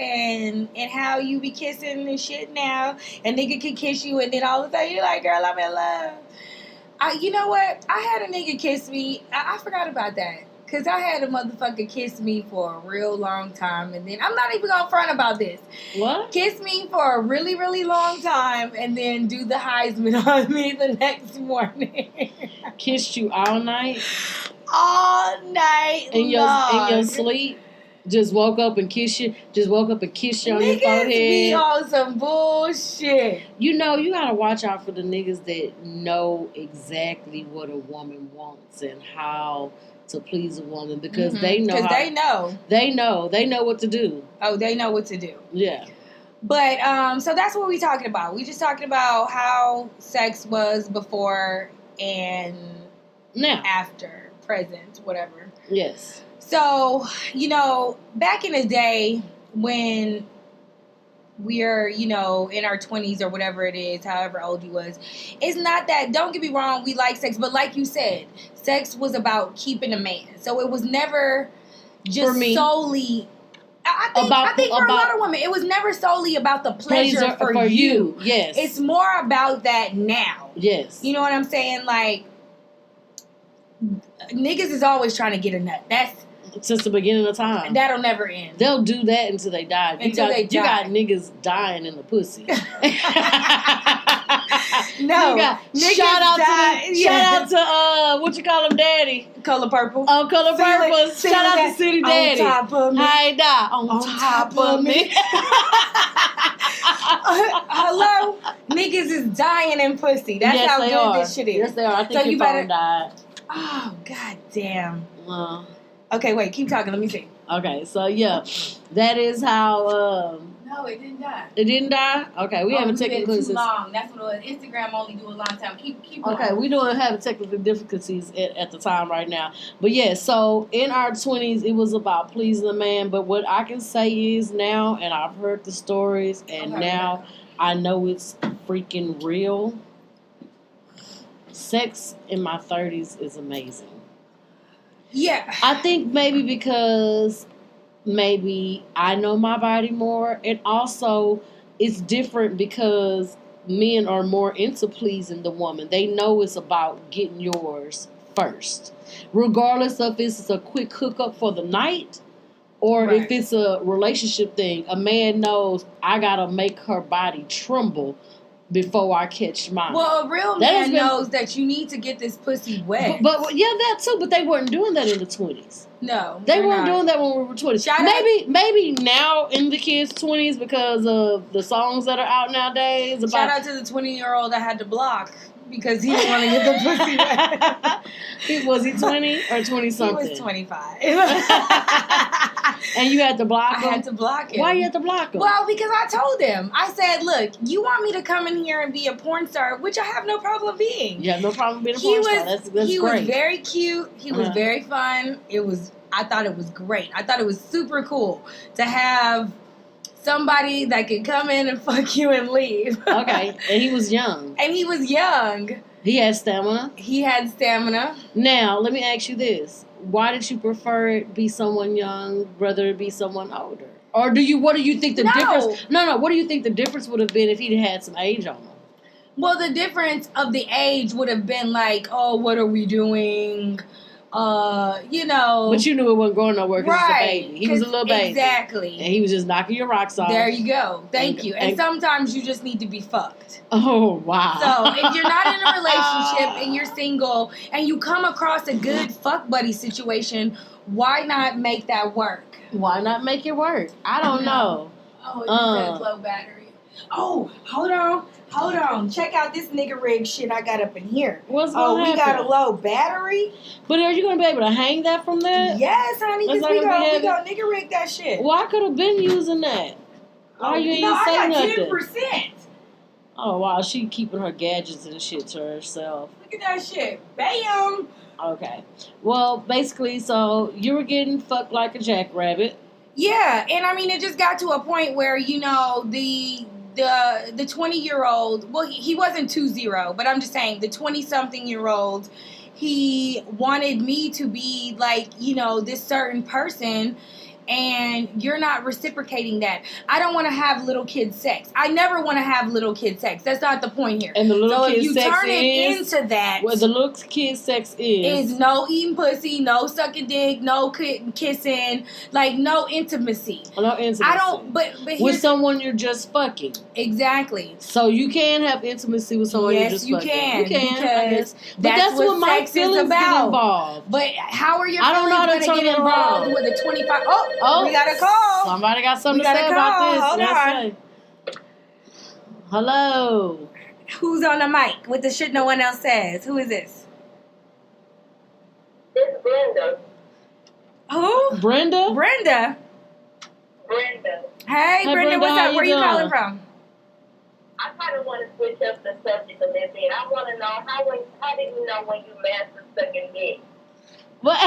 and how you be kissing and shit now. And nigga can kiss you and then all of a sudden you're like, girl, I'm in love. You know what? I had a nigga kiss me. I forgot about that. Because I had a motherfucker kiss me for a real long time. And then, I'm not even going to front about this. What? Kiss me for a really, really long time. And then do the Heisman on me the next morning. Kissed you all night? All night in your sleep? Just woke up and kiss you? Just woke up and kiss you on your forehead? Be on some bullshit. You gotta watch out for the niggas that know exactly what a woman wants and how to please a woman because they know. Because they know what to do. Oh, they know what to do. Yeah. But so that's what we talking about. We just talking about how sex was before and now, after, present, whatever. Yes. So back in the day when we're in our 20s or whatever it is, however old you was, it's not that. Don't get me wrong, we like sex, but like you said, sex was about keeping a man. So it was never just solely. I think for a lot of women, it was never solely about the pleasure for you. Yes, it's more about that now. Yes, you know what I'm saying? Like niggas is always trying to get a nut. That's since the beginning of time. That'll never end. They'll do that until they die. You got niggas dying in the pussy. No, shout out to what you call him, Daddy? Color Purple. Oh, Color Purple. Shout out to City Daddy. On top of me. I die on top of me. Hello, niggas is dying in pussy. That's how good this shit is. Yes, they are. I think your phone died. Oh, god damn. Okay, wait, keep talking. Let me see. Okay, so yeah, that is how. No, it didn't die. It didn't die? Okay, we haven't technical too long. That's what it was. Instagram only do a long time. Keep okay, going. we don't have technical difficulties at the time right now. But yeah, so in our 20s, it was about pleasing a man. But what I can say is now, and I've heard the stories, and now I know it's freaking real. Sex in my 30s is amazing. Yeah. I think maybe because maybe I know my body more, and also it's different because men are more into pleasing the woman. They know it's about getting yours first. Regardless of if it's a quick hookup for the night or if it's a relationship thing. A man knows I gotta make her body tremble before I catch mine. Well, a real man knows that you need to get this pussy wet. But yeah, that too. But they weren't doing that in the 20s. No, they weren't doing that when we were 20s. Maybe now in the kids' 20s because of the songs that are out nowadays. Shout out to the 20-year-old that had to block because he didn't want to get the pussy wet. Was he 20 or 20-something? He was 25. And you had to block him? I had to block him. Why you had to block him? Well, because I told him. I said, look, you want me to come in here and be a porn star, which I have no problem being. You have no problem being a porn star. That's great. He was very cute. He was very fun. I thought it was great. I thought it was super cool to have somebody that could come in and fuck you and leave. Okay. And he was young. He had stamina. He had stamina. Now, let me ask you this. Why did you prefer it be someone young rather it be someone older? Or what do you think the difference? No. What do you think the difference would have been if he'd had some age on him? Well, the difference of the age would have been like, oh, what are we doing? You know. But you knew it wasn't going nowhere because right. he was a baby. He was a little baby. Exactly. And he was just knocking your rocks off. There you go. Thank you. And sometimes you just need to be fucked. Oh, wow. So if you're not in a relationship and you're single and you come across a good fuck buddy situation, why not make that work? Why not make it work? I don't know. Oh, it just says low battery. Oh, hold on. Check out this nigga rig shit I got up in here. What's going we got a low battery. But are you going to be able to hang that from that? Yes, honey, because we go nigga rig that shit. Well, I could have been using that. Why you ain't say I got nothing? 10%. Oh, wow. She keeping her gadgets and shit to herself. Look at that shit. Bam. Okay. Well, basically, so you were getting fucked like a jackrabbit. Yeah, and I mean, it just got to a point where, you know, the 20-year-old, well, he wasn't 20, but I'm just saying the 20-something-year-old, he wanted me to be like, you know, this certain person, and you're not reciprocating that. I don't want to have little kid sex. I never want to have little kid sex. That's not the point here. And the little kid sex sex turn it into that. Well, the little kid sex is no eating pussy, no sucking dick, no kissing, like no intimacy. No intimacy. I don't. But with someone you're just fucking. Exactly. So you can have intimacy with someone you're just fucking. Yes, you can. Because that's what my sex feelings is about. get involved. But how are your I don't know how to feelings going to get involved with a 25? Oh, we got a call. Somebody got something to say about this. Hold on. Hello. Who's on the mic with the shit no one else says? Who is this? It's Brenda. Who? Brenda? Brenda. Hey, Brenda, what's up? Where you calling from? I kind of want to switch up the subject a little bit. I want to know how do you know when you master sucking dick? What?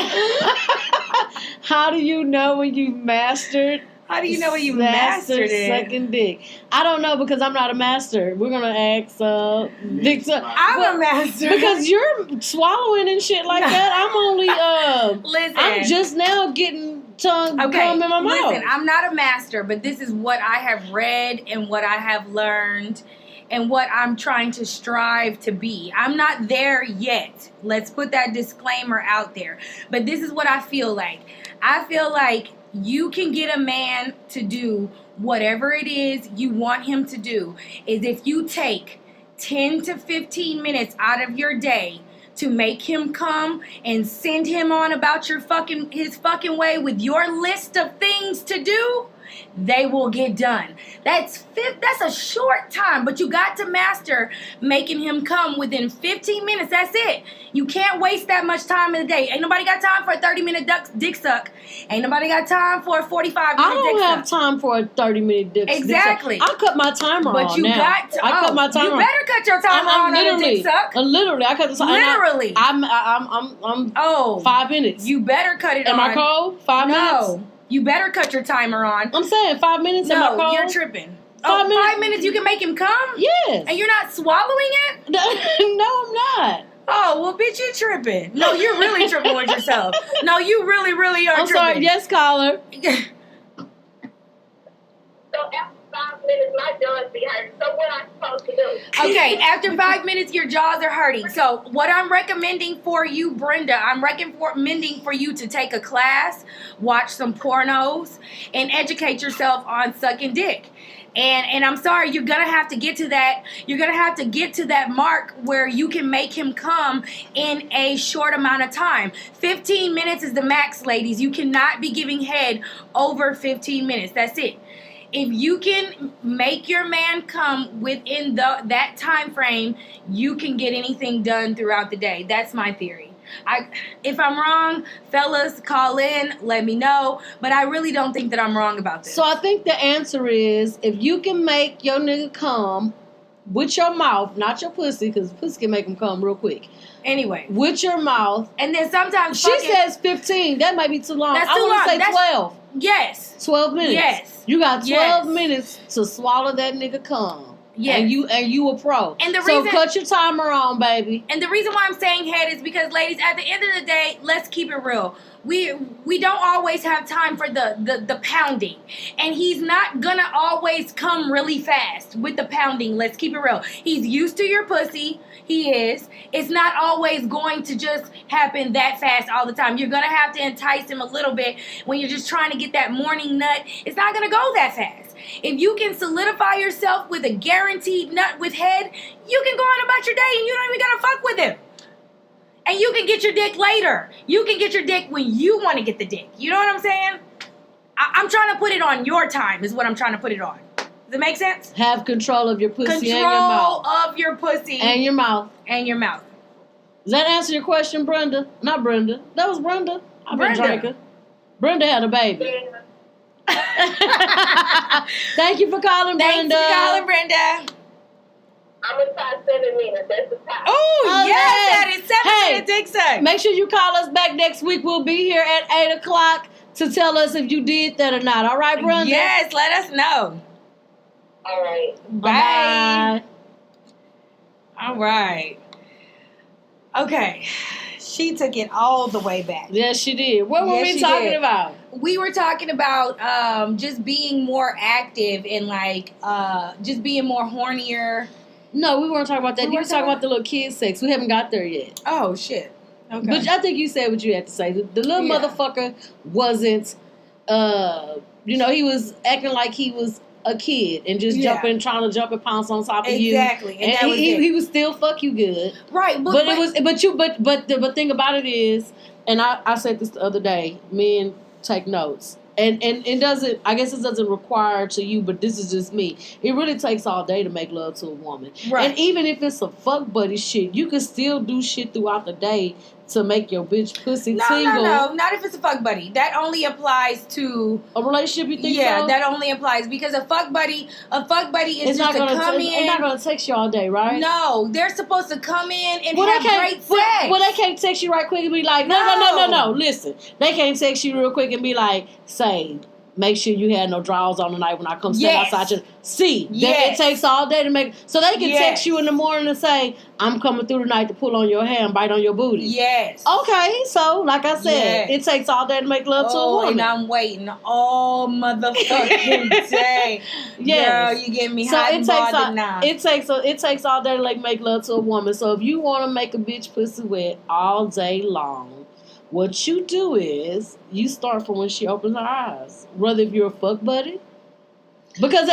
How do you know when you mastered? How do you know when you mastered it? Sucking dick. I don't know because I'm not a master. We're gonna ask Dick. I'm a master because you're swallowing and shit like that. I'm only listen. I'm just now getting tongue come in my mouth. Listen, I'm not a master, but this is what I have read and what I have learned. And what I'm trying to strive to be. I'm not there yet. Let's put that disclaimer out there. But this is what I feel like. I feel like you can get a man to do whatever it is you want him to do. Is if you take 10 to 15 minutes out of your day to make him come and send him on about his fucking way with your list of things to do, they will get done. That's a short time, but you got to master making him come within 15 minutes. That's it. You can't waste that much time in the day. Ain't nobody got time for a 30-minute dick suck. Ain't nobody got time for a 45-minute dick suck. I don't have time for a 30-minute dick suck. Exactly. I cut my timer on. But you now. got to. I cut my timer. You better cut your timer on a dick suck. Literally, I cut the timer. Literally. I'm 5 minutes. You better cut it on. Am I cold? 5 minutes? No. You better cut your timer on. I'm saying 5 minutes. No, am I cold? You're tripping. 5 minutes. 5 minutes you can make him come? Yes. And you're not swallowing it? No, I'm not. Oh, well, bitch, you tripping. No, you're really tripping with yourself. No, you really, really are tripping. I'm sorry. Yes, caller. So after 5 minutes, my jaws be hurting. So what I'm supposed to do? Okay, after 5 minutes, your jaws are hurting. So what I'm recommending for you, Brenda, I'm recommending for you to take a class, watch some pornos, and educate yourself on sucking dick. And I'm sorry, you're gonna have to get to that. You're gonna have to get to that mark where you can make him come in a short amount of time. 15 minutes is the max, ladies. You cannot be giving head over 15 minutes. That's it. If you can make your man come within that time frame, you can get anything done throughout the day. That's my theory. If I'm wrong, fellas, call in, let me know. But I really don't think that I'm wrong about this. So I think the answer is if you can make your nigga come with your mouth, not your pussy, because pussy can make him come real quick. Anyway. With your mouth. And then sometimes she says 15. That might be too long. That's I want to say 12. Yes. 12 minutes. Yes. You got 12 minutes to swallow that nigga cum. Yes. And you a pro. And the so reason- cut your timer on, baby. And the reason why I'm saying head is because, ladies, at the end of the day, let's keep it real. We don't always have time for the pounding. And he's not gonna always come really fast with the pounding. Let's keep it real. He's used to your pussy. He is. It's not always going to just happen that fast all the time. You're gonna have to entice him a little bit when you're just trying to get that morning nut. It's not gonna go that fast. If you can solidify yourself with a guaranteed nut with head, you can go on about your day and you don't even gotta fuck with him. And you can get your dick later. You can get your dick when you want to get the dick. You know what I'm saying? I'm trying to put it on your time is what I'm trying to put it on. Does it make sense? Have control of your pussy and your Control mouth. of your pussy. And your mouth. And your mouth. Does that answer your question, Brenda? Not Brenda. That was Brenda. I've been Brenda. drinking. Brenda had a baby. Yeah. Thank you for calling, Thanks Brenda. for calling, Brenda. I'm gonna try 7 minutes. That's the top. Oh, Okay. yes, that is 7 minute dick suck. Make sure you call us back next week. We'll be here at 8 o'clock to tell us if you did that or not. All right, Brenda? Yes, let us know. All right. Bye. All right. Okay. She took it all the way back. Yes, she did. What were Yes, we she talking did. about? We were talking about just being more active and like just being more hornier. No, we weren't talking about that. We You were weren't talking talking about the little kid sex. We haven't got there yet. Oh shit. Okay. But I think you said what you had to say. The little Yeah. motherfucker wasn't, he was acting like he was a kid and just Yeah. trying to jump and pounce on top of you. Exactly. And that was it. he was still fuck you good. Right, but The thing about it is, and I said this the other day, men take notes. And it doesn't, I guess it doesn't require to you, but this is just me. It really takes all day to make love to a woman. Right. And even if it's a fuck buddy shit, you can still do shit throughout the day to make your bitch pussy tingle. No, not if it's a fuck buddy. That only applies to A relationship, you think yeah, so? that only applies because a fuck buddy is it's not just to gonna come it's in. not gonna text you all day, right? No, they're supposed to come in and Well, have great sex. Well, they can't text you right quick and be like, no. Listen, they can't text you real quick and be like, say, make sure you had no drawers on tonight when I come stand Yes. outside. That Yes. it takes all day to make. So they can Yes. text you in the morning and say, I'm coming through tonight to pull on your hair and bite on your booty. Yes. Okay, so like I said, Yes. it takes all day to make love to a Oh, woman. and I'm waiting all motherfucking day. Yes. Girl, you get me So hot it and takes bothered now. it takes all day to like make love to a woman. So if you want to make a bitch pussy wet all day long, what you do is you start from when she opens her eyes. Whether if you're a fuck buddy, because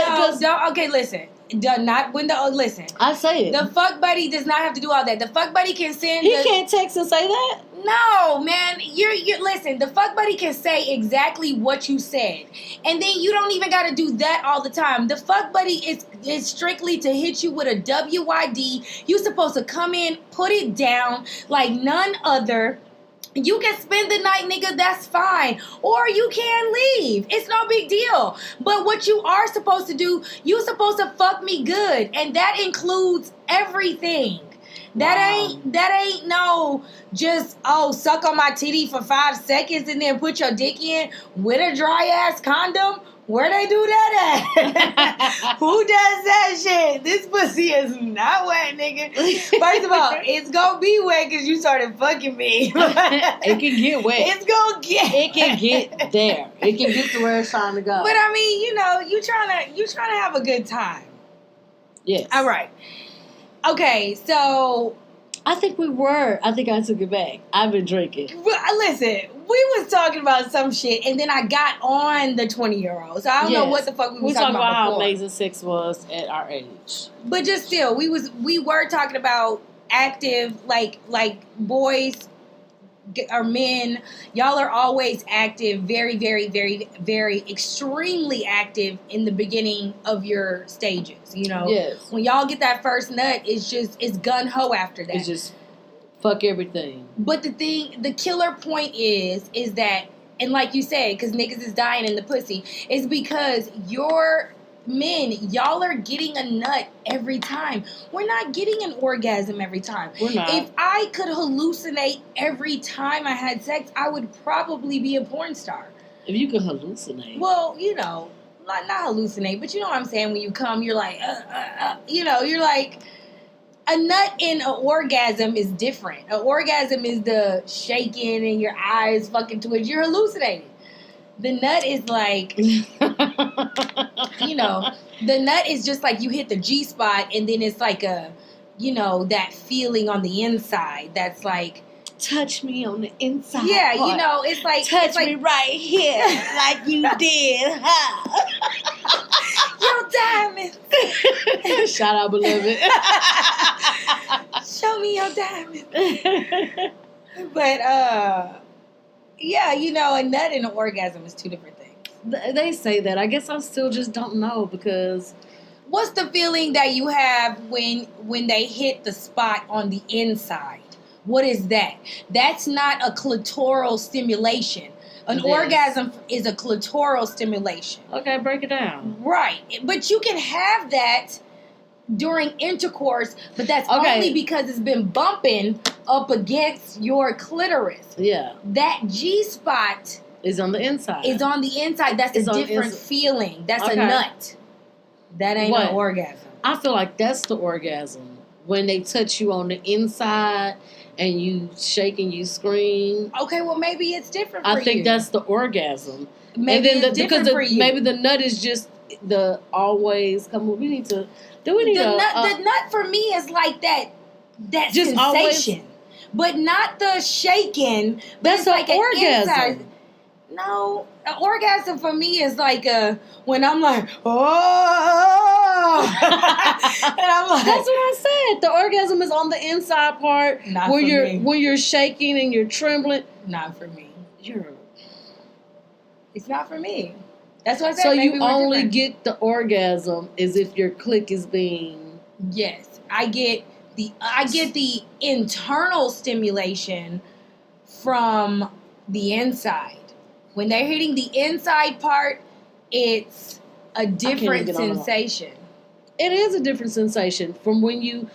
Okay, listen. Listen. I say it. The fuck buddy does not have to do all that. The fuck buddy can send. He can't text and say that. No, man. You're listen. The fuck buddy can say exactly what you said, and then you don't even got to do that all the time. The fuck buddy is strictly to hit you with a WYD. You supposed to come in, put it down like none other. You can spend the night, nigga, that's fine. Or you can leave. It's no big deal. But what you are supposed to do, you supposed to fuck me good. And that includes everything. That ain't no just, suck on my titty for 5 seconds and then put your dick in with a dry ass condom. Where they do that at? Who does that shit? This pussy is not wet, nigga. First of all, it's gonna be wet because you started fucking me. It can get wet. It's gonna get. It can get there. It can get to where it's trying to go. But I mean, you trying to have a good time. Yes. All right. Okay, so I think we were. I think I took it back. I've been drinking. listen, we was talking about some shit, and then I got on the 20-year-old. So I don't know what the fuck we was talking about how before. amazing sex was at our age. But just still, we were talking about active, like boys or men. Y'all are always active, very, very, very, very extremely active in the beginning of your stages. Yes. When y'all get that first nut, it's gun ho after that. It's just fuck everything. But the killer point is that, and like you said, because niggas is dying in the pussy, is because your men, y'all are getting a nut every time. We're not getting an orgasm every time. We're not. If I could hallucinate every time I had sex, I would probably be a porn star. If you could hallucinate. Well, not hallucinate, but you know what I'm saying. When you come, you're like, you're like. A nut in an orgasm is different. An orgasm is the shaking and your eyes fucking twitch. You're hallucinating. The nut is like, the nut is just like you hit the G spot and then it's like that feeling on the inside that's like, touch me on the inside. Yeah, part. It's like touch me right here, like you did. Your diamonds. Shout out, beloved. Show me your diamonds. But a nut and an orgasm is two different things. They say that. I guess I still just don't know because. What's the feeling that you have when they hit the spot on the inside? What is that? That's not a clitoral stimulation. An orgasm is a clitoral stimulation. Okay, break it down. Right. But you can have that during intercourse, but that's only because it's been bumping up against your clitoris. Yeah. That G spot is on the inside. That's a different feeling. That's a nut. That ain't an orgasm. I feel like that's the orgasm. When they touch you on the inside and you shake and you scream. Okay, well maybe it's different for you. I think that's the orgasm. Maybe it's different for you. Maybe the nut is just the always come on. The nut for me is like that just sensation. Always, but not the shaking. That's like an orgasm. Inside. No, an orgasm for me is like when I'm like, oh, and I'm like, that's what I said. The orgasm is on the inside part where you're shaking and you're trembling. Not for me. It's not for me. That's what I said. So you only get the orgasm as if your click is being. Yes, I get the internal stimulation from the inside. When they're hitting the inside part, it's a different sensation. It is a different sensation from when you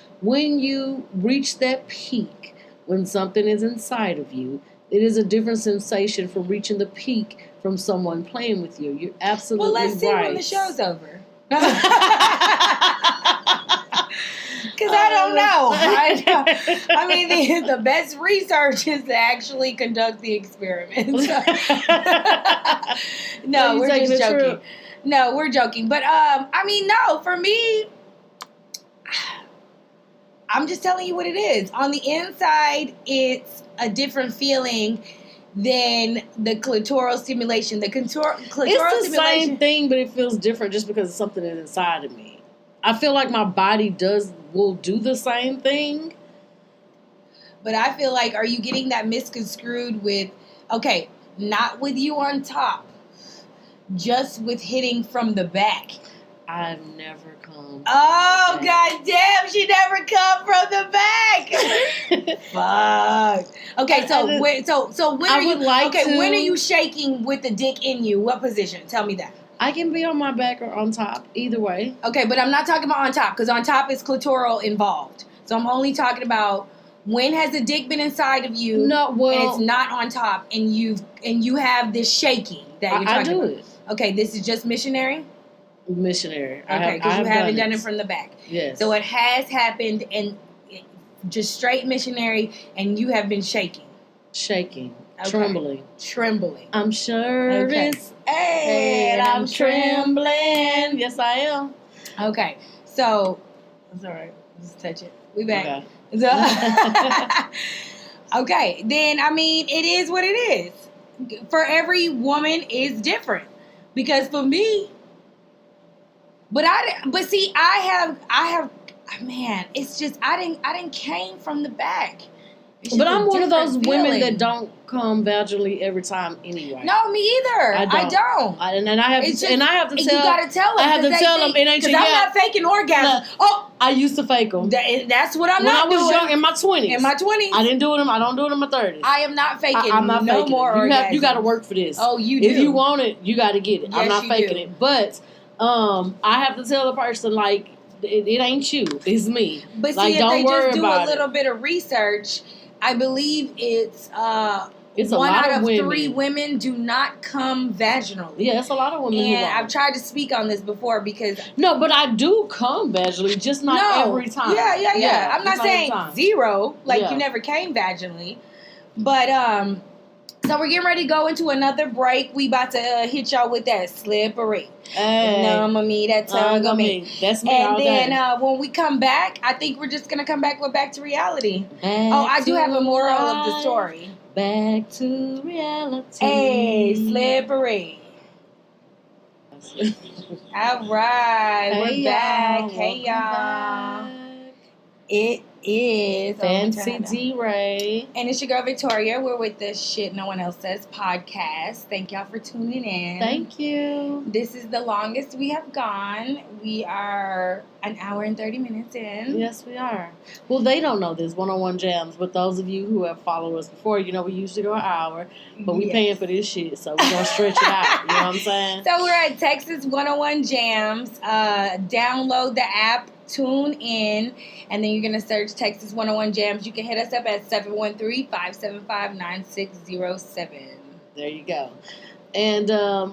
reach that peak, when something is inside of you. It is a different sensation from reaching the peak from someone playing with you. You're absolutely right. Well, let's see when the show's over. Because I don't know. I mean, the best research is to actually conduct the experiment. No, we're just joking. No, we're joking. But, no, for me, I'm just telling you what it is. On the inside, it's a different feeling than the clitoral stimulation. The clitoral stimulation. It's the same thing, but it feels different just because something is inside of me. I feel like my body will do the same thing. But I feel like, are you getting that misconstrued with, okay, not with you on top, just with hitting from the back? I've never come. Oh, goddamn, she never come from the back. Fuck. Okay, when are you shaking with the dick in you? What position? Tell me that. I can be on my back or on top, either way. Okay, but I'm not talking about on top, because on top is clitoral involved. So I'm only talking about when has the dick been inside of you, and it's not on top, and you have this shaking that you're talking about. I do it. Okay, this is just missionary? Missionary. Okay, because you haven't done it from the back. Yes. So it has happened, and just straight missionary, and you have been shaking. Shaking. Okay. Trembling. I'm sure it's and I'm trembling. Yes, I am. Okay. So, it's all right. Just touch it. We back. Okay. Okay. Then, it is what it is. For every woman is different. Because for me, it's just, I didn't came from the back. But I'm one of those women that don't come vaginally every time anyway. No, me either. I don't. And I have to tell. You gotta tell them. I have to tell them it ain't because I'm not faking orgasms. I used to fake them. That's what I'm not doing. When I was young, in my 20s. In my 20s, I didn't do them. I don't do it in my 30s. I am not faking. I'm not faking more orgasms. You got to work for this. Oh, you do. If you want it, you got to get it. Yes, I'm not faking it. But I have to tell the person it ain't you. It's me. But see, if they just do a little bit of research. I believe it's It's a one lot out of of women. 3 women do not come vaginally. Yeah, it's a lot of women. And who are. I've tried to speak on this before because No, but I do come vaginally, just not every time. Yeah. I'm not saying zero, like Yeah. you never came vaginally, but so we're getting ready to go into another break. We about to hit y'all with that slippery. Hey, Numb on me, that tongue on me. That's me And all then day. when we come back, I think we're just gonna come back to reality. Back I do have a moral of the life. story. Back to reality. Hey, slippery. All right, we're back. Hey, y'all. Back. It is Fancy D-Ray. And it's your girl Victoria. We're with the Shit No One Else Says podcast. Thank y'all for tuning in. Thank you. This is the longest we have gone. We are an hour and 30 minutes in. Yes, we are. Well, they don't know this 101 Jams, but those of you who have followed us before, you know we usually go an hour, but we paying for this shit, so we're going to stretch it out. You know what I'm saying? So we're at Texas 101 Jams. Download the app. Tune in, and then you're going to search Texas 101 Jams. You can hit us up at 713-575-9607. There you go. And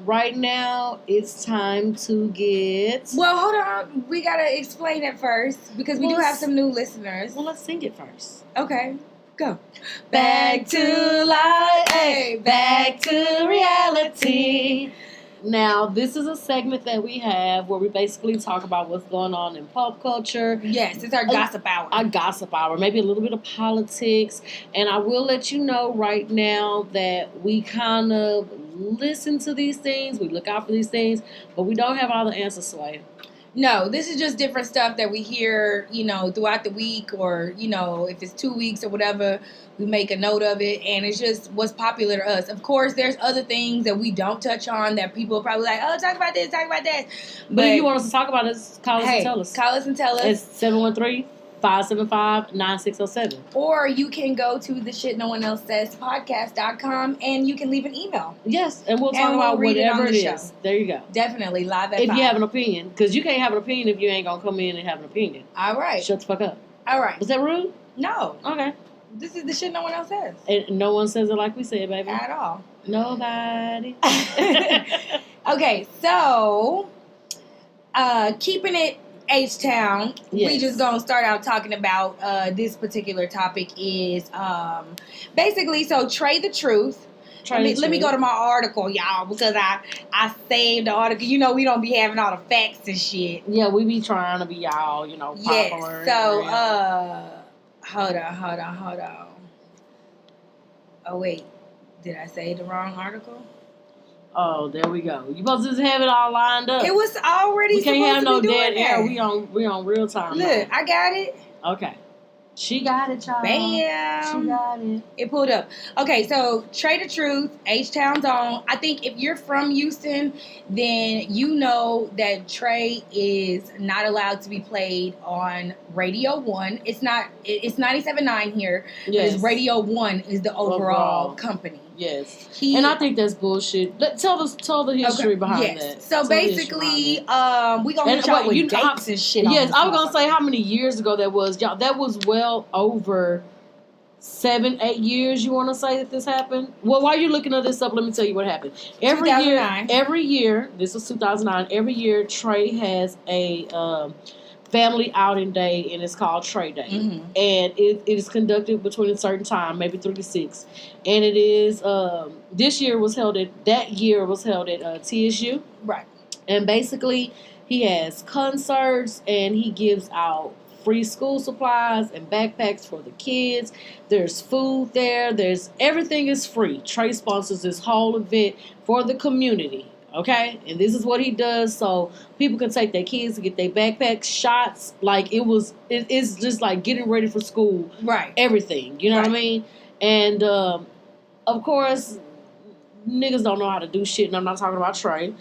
right now, it's time to get... Well, hold on. We got to explain it first, because we do have some new listeners. Well, let's sing it first. Okay. Go. Back to life. Hey, back to reality. Now, this is a segment that we have where we basically talk about what's going on in pop culture. Yes, it's our gossip hour. Our gossip hour, maybe a little bit of politics. And I will let you know right now that we kind of listen to these things, we look out for these things, but we don't have all the answers, Sway. No, this is just different stuff that we hear, throughout the week, or, if it's 2 weeks or whatever, we make a note of it, and it's just what's popular to us. Of course, there's other things that we don't touch on that people are probably like, oh, talk about this, talk about that. But if you want us to talk about this, call us and tell us. Call us and tell us. It's 713-575-9607. Or you can go to the Shit No One Else Says podcast.com and you can leave an email. Yes, and we'll talk about whatever it is. There you go. Definitely, live at 5. If you have an opinion, because you can't have an opinion if you ain't going to come in and have an opinion. All right. Shut the fuck up. All right. Was that rude? No. Okay. This is the shit no one else says. And no one says it like we said, baby. At all. Nobody. Okay, so keeping it H-Town, we just gonna start out talking about this particular topic is basically, so Trey the Truth. Let me go to my article, y'all, because I saved the article. We don't be having all the facts and shit. Yeah, we be trying to be y'all, popular. Yes, so hold on. Oh wait, did I say the wrong article? Oh, there we go. You supposed to just have it all lined up. It was already. We can't have no dead air. That. We on real time. Look, I got it. Okay. She got it, y'all. Bam. She got it. It pulled up. Okay, so Trey the Truth, H-Town's on. I think if you're from Houston, then you know that Trey is not allowed to be played on Radio 1. It's 97.9 here. Yes. But it's Radio 1 is the overall company. Yes. And I think that's bullshit. Tell the history behind that. So basically, we gonna hit y'all with dates and shit. Yes, I was gonna say how many years ago that was. Y'all, that was well over 7-8 years. You want to say that this happened? Well, while you're looking at this up, let me tell you what happened. Every year, this was 2009. Every year, Trey has a family outing day, and it's called Trey Day. Mm-hmm. And it is conducted between a certain time, maybe 3 to 6. And it is, that year was held at TSU. Right. And basically, he has concerts, and he gives out free school supplies and backpacks for the kids. There's food there. Everything is free. Trey sponsors this whole event for the community. Okay, and this is what he does, so people can take their kids to get their backpacks, shots. Like it's just like getting ready for school, right? Everything, you know what I mean? And of course, niggas don't know how to do shit, and I'm not talking about Trey.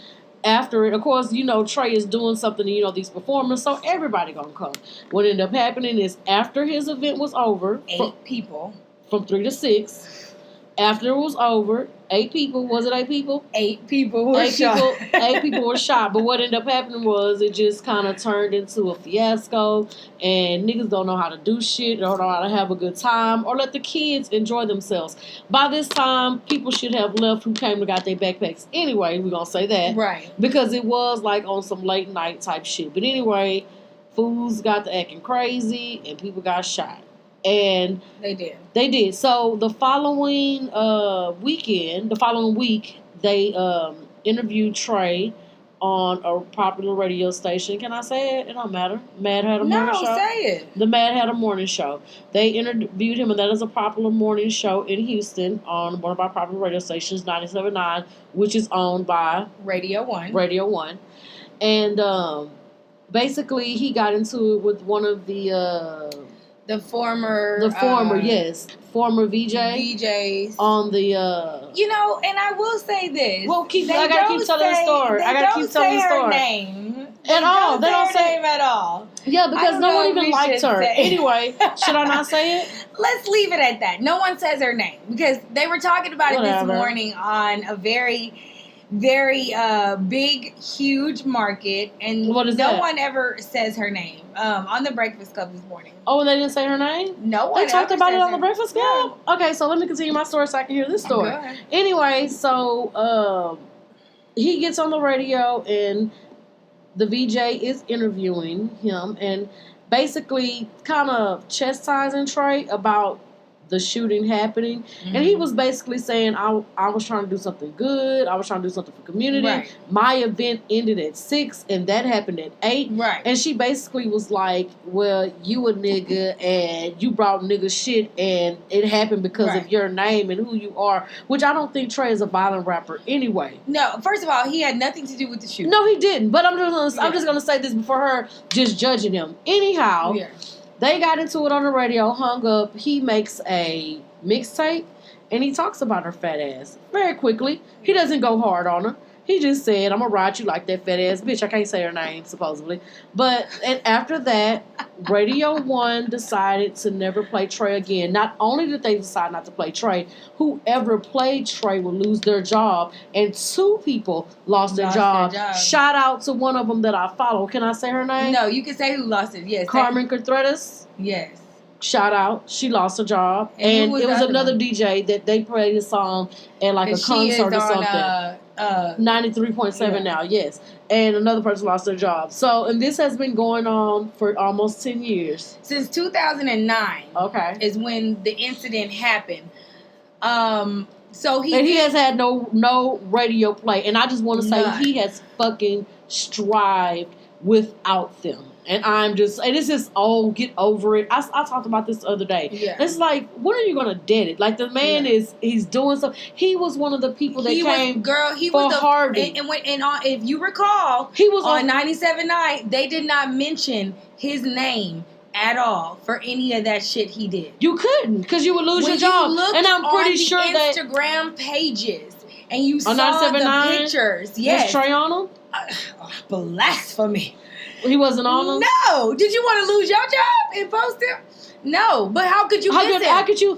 After it, of course, Trey is doing something to these performers, so everybody gonna come. What ended up happening is after his event was over, 8 people from 3 to 6. After it was over, 8 people, was it 8 people? 8 people were shot. 8 people were shot. But what ended up happening was it just kind of turned into a fiasco, and niggas don't know how to do shit, don't know how to have a good time, or let the kids enjoy themselves. By this time, people should have left who came and got their backpacks. Anyway, we're going to say that. Right. Because it was like on some late night type shit. But anyway, fools got to acting crazy, and people got shot. And they did. So the following week, they interviewed Trey on a popular radio station. Can I say it? It don't matter. Mad had a morning show. No, say it. The Mad had a morning show. They interviewed him, and that is a popular morning show in Houston on one of our popular radio stations, 97.9, which is owned by Radio 1. And basically, he got into it with one of the former VJs on the and I will say this. Well, I gotta keep telling the story. I gotta keep telling the story. Name at all. They don't say her name at all. Yeah, because no one even liked her. Anyway, should I not say it? Let's leave it at that. No one says her name because they were talking about it this morning on a very, very big, huge market, and what is no one ever says her name on the Breakfast Club this morning. Oh, and they didn't say her name? No one. They talked about it on the Breakfast Club? Yeah. Okay, so let me continue my story so I can hear this story. Anyway, so he gets on the radio, and the VJ is interviewing him and basically kind of chastising Trey about the shooting happening. Mm-hmm. And he was basically saying, I was trying to do something good. I was trying to do something for community. Right. My event ended at 6 and that happened at 8. Right. And she basically was like, well, you a nigga and you brought nigga shit and it happened because of your name and who you are, which I don't think Trey is a violent rapper anyway. No, first of all, he had nothing to do with the shooting. No, he didn't. But I'm just gonna say this before her just judging him. Anyhow, they got into it on the radio, hung up. He makes a mixtape, and he talks about her fat ass very quickly. He doesn't go hard on her. He just said, I'm going to ride you like that fat ass bitch. I can't say her name, supposedly. And after that, Radio 1 decided to never play Trey again. Not only did they decide not to play Trey, whoever played Trey would lose their job. And 2 people lost their job. Shout out to one of them that I follow. Can I say her name? No, you can say who lost it. Yes. Carmen Contreras. Yes. Shout out. She lost her job. And it was another DJ that they played a song at like a concert or something. 93.7 now, yes. And another person lost their job. So, and this has been going on for almost 10 years. Since 2009. Okay. Is when the incident happened. So he has had no radio play. And I just want to say he has fucking strived without them. And it's just, get over it. I talked about this the other day. Yeah. It's like, when are you going to dead it? Like, the man he's doing something. He was one of the people that came for Harvey. And if you recall, he was on 97.9, they did not mention his name at all for any of that shit he did. You couldn't, because you would lose your job. And I'm pretty sure that Instagram pages, and you saw the pictures. Yes. Was Trey on them? Blasphemy. He wasn't on them? No. Did you want to lose your job and post him? No. But how could you miss him? How could you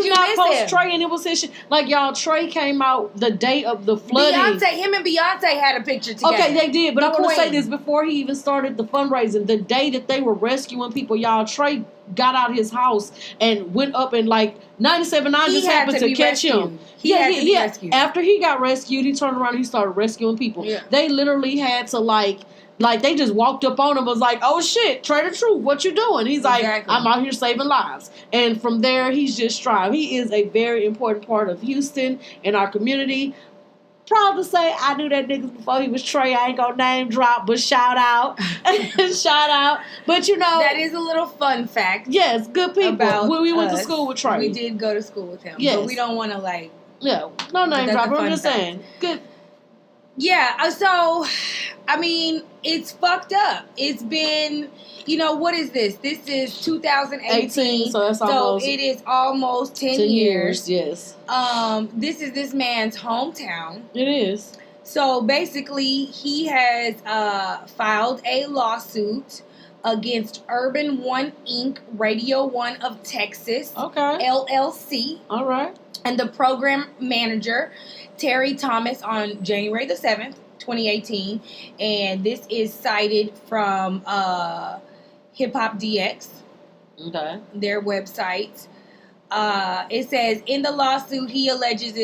not post Trey and it was his shit? Like, y'all, Trey came out the day of the flooding. Him and Beyonce had a picture together. Okay, they did. But I want to say this before he even started the fundraising. The day that they were rescuing people, y'all, Trey got out his house and went up and like 97.9 just happened to catch him. He had to be rescued. After he got rescued, he turned around and he started rescuing people. Yeah. They literally had to like they just walked up on him and was like, oh shit, Trey the Truth, what you doing? He's like, I'm out here saving lives. And from there, he's just strived. He is a very important part of Houston and our community. Proud to say I knew that nigga before he was Trey. I ain't gonna name drop, but shout out. Shout out. But you know. That is a little fun fact. Yes, good people. When we went to school with Trey. We did go to school with him. Yes. But we don't want to no name drop. I'm just saying. Good. Yeah, so, I mean, it's fucked up. It's been, what is this? This is 2018. So it is almost 10 years. Yes. This is this man's hometown. It is. So basically, he has filed a lawsuit against Urban One Inc., Radio One of Texas, Okay. LLC, All right. and the program manager, Terry Thomas, on January the 7th, 2018. And this is cited from Hip Hop DX, Okay. their website. It says in the lawsuit he alleges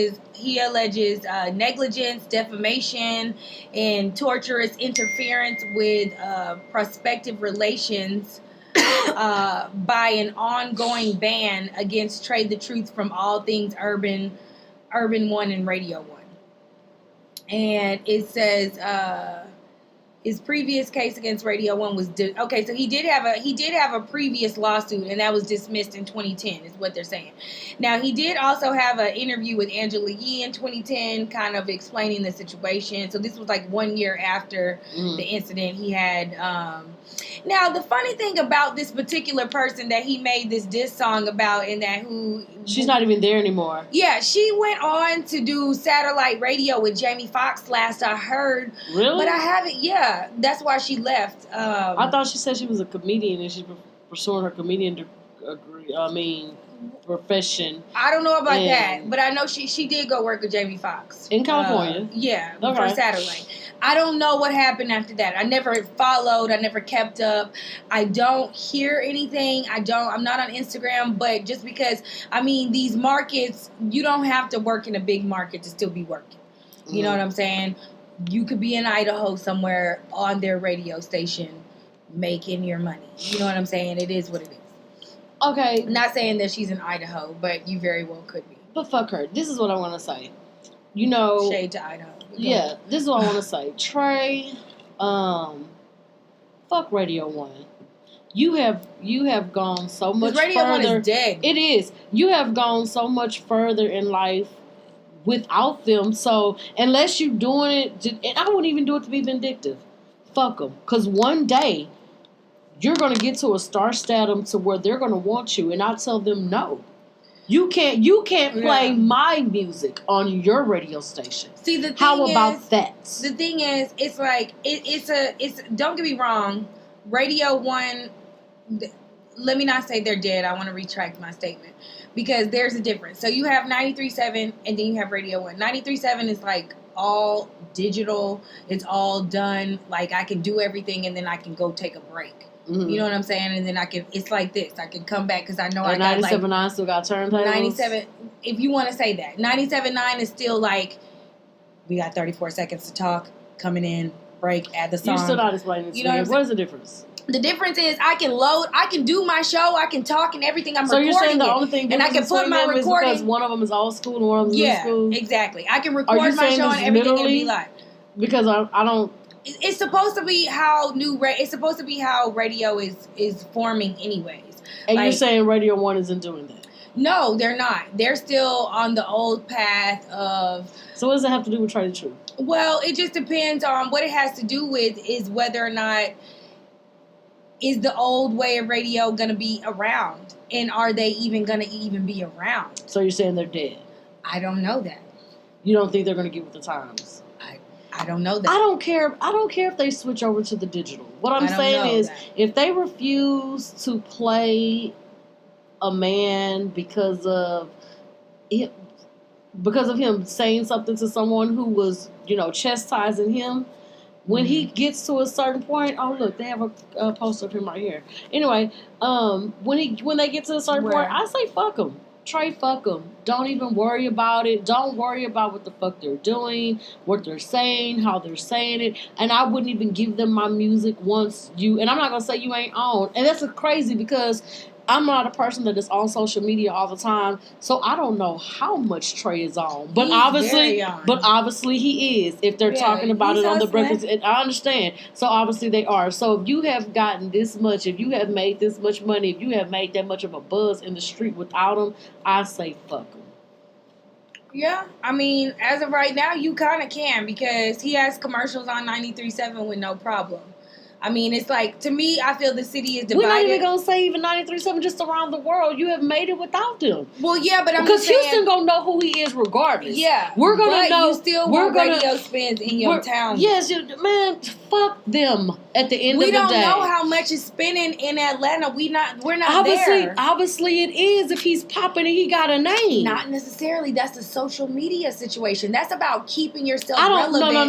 negligence, defamation, and torturous interference with prospective relations by an ongoing ban against Trade the Truth from all things Urban One and Radio One. And it says his previous case against Radio One was okay. So he did have a previous lawsuit, and that was dismissed in 2010. Is what they're saying. Now he did also have an interview with Angela Yee in 2010, kind of explaining the situation. So this was like 1 year after the incident he had. Now the funny thing about this particular person that he made this diss song about, and that she's not even there anymore. Yeah, she went on to do satellite radio with Jamie Foxx last I heard. Really? But I haven't. Yeah, that's why she left. I thought she said she was a comedian and she's pursuing her comedian profession. I don't know about that, but I know she did go work with Jamie Foxx in California. For satellite. I don't know what happened after that. I never followed. I never kept up. I don't hear anything. I'm not on Instagram, but just because, these markets, you don't have to work in a big market to still be working. You know what I'm saying? You could be in Idaho somewhere on their radio station making your money. You know what I'm saying? It is what it is. Okay. I'm not saying that she's in Idaho, but you very well could be. But fuck her. This is what I want to say. You know, shade to Idaho. Yeah, this is what I want to say. Trey, fuck Radio One. You have gone so much Radio further. One is dead. It is. You have gone so much further in life without them. So unless you're doing it, and I wouldn't even do it to be vindictive. Fuck them. Because one day you're going to get to a star stardom to where they're going to want you, and I'll tell them no. You can't play my music on your radio station. See, the thing How about is, that? The thing is, it's like it's don't get me wrong, Radio One. Let me not say they're dead. I want to retract my statement because there's a difference. So you have 93.7 and then you have Radio One. 93.7 is like all digital. It's all done. Like I can do everything and then I can go take a break. Mm-hmm. You know what I'm saying? And then it's like this. I can come back because I know I got 97.9 still got turntables. 97, if you want to say that. 97.9 is still like, we got 34 seconds to talk, coming in, break, add the song. You're still not explaining it to me. What is the difference? The difference is I can do my show, I can talk and everything. I'm recording. So you're saying the only thing and I can put my recording because one of them is old school and one of them is new school? Yeah, exactly. I can record my show and everything can be live. Because I don't. It's supposed to be how it's supposed to be how radio is forming anyways. And you're saying Radio One isn't doing that? No, they're not. They're still on the old path of. So what does it have to do with Trade the Truth? Well, it just depends on what it has to do with is whether or not is the old way of radio going to be around, and are they even going to even be around? So you're saying they're dead? I don't know that. You don't think they're going to get with the times? I don't know that. I don't care if they switch over to the digital. What I'm saying is, if they refuse to play a man because of him saying something to someone who was, chastising him, when he gets to a certain point, oh look, they have a poster of him right here. Anyway, when they get to a certain point, I say fuck them. Trey, fuck them. Don't even worry about it. Don't worry about what the fuck they're doing, what they're saying, how they're saying it. And I wouldn't even give them my music once and I'm not going to say you ain't on. And that's crazy because I'm not a person that is on social media all the time, so I don't know how much Trey is on. But obviously he is. If they're talking about it on the breakfast, and I understand. So obviously they are. So if you have gotten this much, if you have made this much money, if you have made that much of a buzz in the street without him, I say fuck him. Yeah, as of right now, you kind of can because he has commercials on 93.7 with no problem. It's like, to me, I feel the city is divided. We're not even going to say even 93.7 just around the world. You have made it without them. Well, yeah, but I'm because Houston going to know who he is regardless. Yeah. We're going to know. You still want radio spins in your town. Yes, man, fuck them at the end We of the day. don't know how much is spending in Atlanta. We're not obviously, there. Obviously, it is if he's popping and he got a name. Not necessarily. That's the social media situation. That's about keeping yourself I don't. relevant.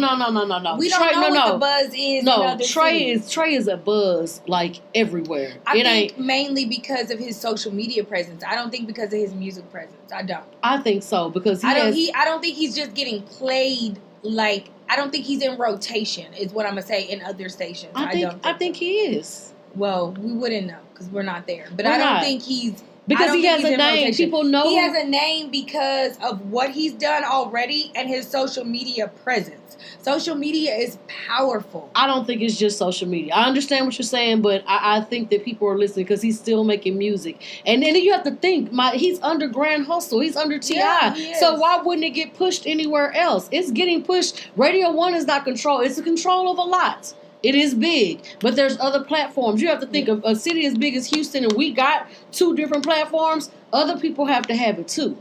No. We don't know what the buzz is. in other cities. Trey is a buzz like everywhere. I think mainly because of his social media presence. I don't think because of his music presence. I don't. I think so because I don't think he's just getting played like. I don't think he's in rotation. Is what I'm gonna say in other stations. I think he is. Well, we wouldn't know because we're not there. But We're I don't not. think he's. Because he has a name. People know. He has a name because of what he's done already and his social media presence. Social media is powerful. I don't think it's just social media. I understand what you're saying, but I think that people are listening because he's still making music. And then you have to think, he's under Grand Hustle. He's under T.I. Yeah, he is. So why wouldn't it get pushed anywhere else? It's getting pushed. Radio 1 is not control. It's the control of a lot. It is big, but there's other platforms. You have to think of a city as big as Houston, and we got 2 different platforms. Other people have to have it too,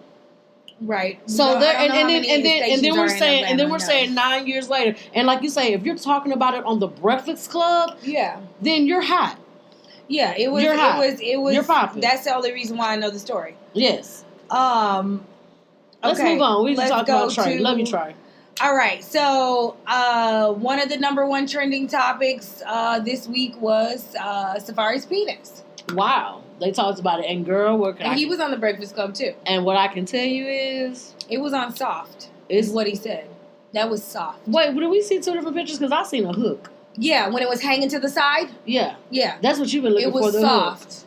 right? So there, and then we're saying 9 years later, and like you say, if you're talking about it on the Breakfast Club, then you're hot. Yeah, it was. You're hot. It was. You're popping. That's the only reason why I know the story. Yes. Let's move on. We can talk about Trey. Love you, Trey. All right, so one of the number 1 trending topics this week was Safari's penis. Wow, they talked about it, and girl, he was on the Breakfast Club too. And what I can tell you is, it was on soft. Is what he said. That was soft. Wait, did we see 2 different pictures? Because I seen a hook. Yeah, when it was hanging to the side. Yeah, yeah, that's what you've been looking for. It was soft. Hook.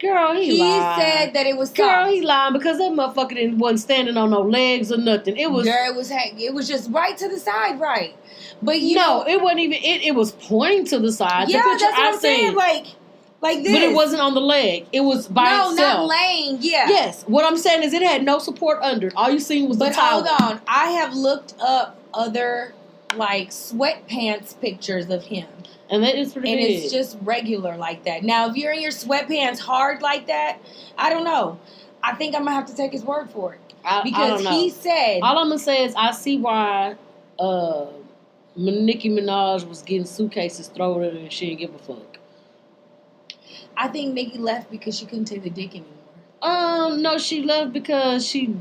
Girl, he lied. Said that it was soft. Girl, he lied because that motherfucker wasn't standing on no legs or nothing. It was. Girl, it was just right to the side, right? But it wasn't even. It was pointing to the side. Yeah, that's what I'm saying. Like this. But it wasn't on the leg. It was by itself. No, not laying. Yeah. Yes. What I'm saying is it had no support under it. All you seen was the towel. But hold on, I have looked up other sweatpants pictures of him. And that is pretty big. And it's just regular like that. Now, if you're in your sweatpants hard like that, I don't know. I think I'm going to have to take his word for it. Because he said... All I'm going to say is I see why Nicki Minaj was getting suitcases thrown at her and she didn't give a fuck. I think Nicki left because she couldn't take the dick anymore. No, she left because she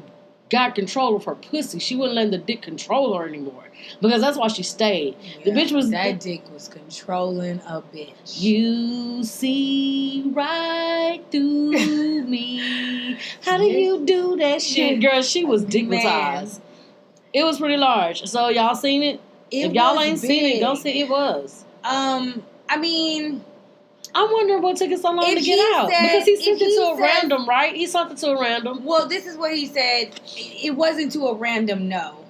got control of her pussy. She wouldn't let the dick control her anymore. Because that's why she stayed. Yeah, the bitch was... That dick was controlling a bitch. You see right through me. How do you do that shit? Girl, she was dignitized. It was pretty large. So y'all seen it? If y'all ain't seen it, go see it. Was. I mean... I'm wondering what took it so long to get out. Because he sent it to a random, right? He sent it to a random. Well, this is what he said. It wasn't to a random, no.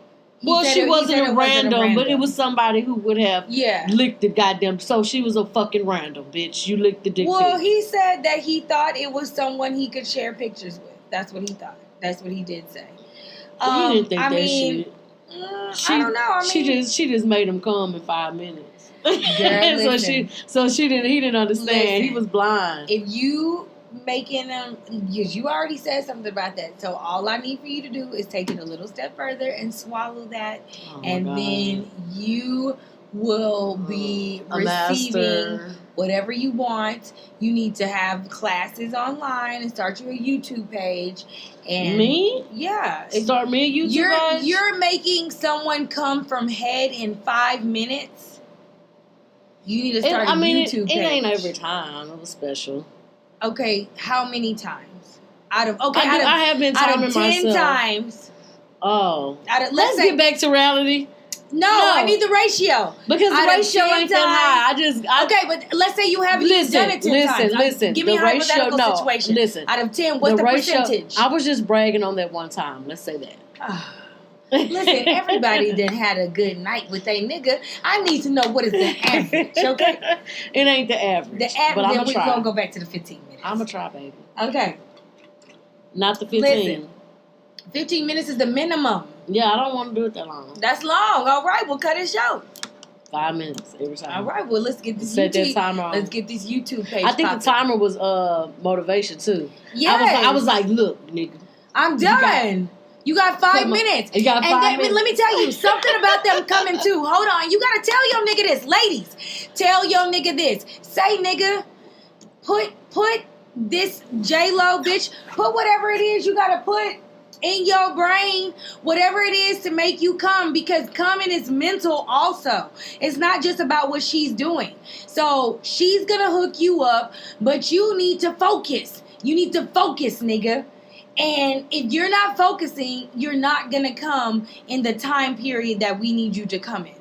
She wasn't a random, but it was somebody who would have licked the goddamn... So she was a fucking random, bitch. You licked the dick. Well, he said that he thought it was someone he could share pictures with. That's what he thought. That's what he did say. He didn't think shit. I don't know. She just made him come in 5 minutes. Girl, he didn't understand. Listen, he was blind. If you making them, you already said something about that. So all I need for you to do is take it a little step further and swallow that, and then you will be receiving whatever you want. You need to have classes online and start you a YouTube page. And me? Yeah. Start me a YouTube page? You're making someone come from head in 5 minutes. You need to start a YouTube page. It ain't every time. It was special. Okay, how many times? I have been timing myself. 10 times. Oh. Let's get back to reality. No, I need the ratio. Because the ratio ain't that high. Okay, but let's say you haven't done it 10 times. Listen. Give me a hypothetical situation. Listen. Out of 10, what's the percentage? I was just bragging on that one time. Let's say that. Listen, everybody that had a good night with a nigga. I need to know what is the average, okay? It ain't the average. The average, but then we're going to go back to the 15 minutes. I'm going to try, baby. Okay. Not the 15. Listen, 15 minutes is the minimum. Yeah, I don't want to do it that long. That's long. All right, we'll cut it short. 5 minutes every time. All right, well, let's get this Set that timer on. Let's get this YouTube page. I think the timer was motivation, too. Yes. I was like, look, nigga. I'm done. You got 5 minutes. You got 5 minutes. Let me tell you something about them coming too. Hold on. You gotta tell your nigga this. Ladies, tell your nigga this. Say, nigga, put this J-Lo bitch, put whatever it is you gotta put in your brain, whatever it is to make you come, because coming is mental also. It's not just about what she's doing. So she's gonna hook you up, but you need to focus. You need to focus, nigga. And if you're not focusing, you're not gonna come in the time period that we need you to come in.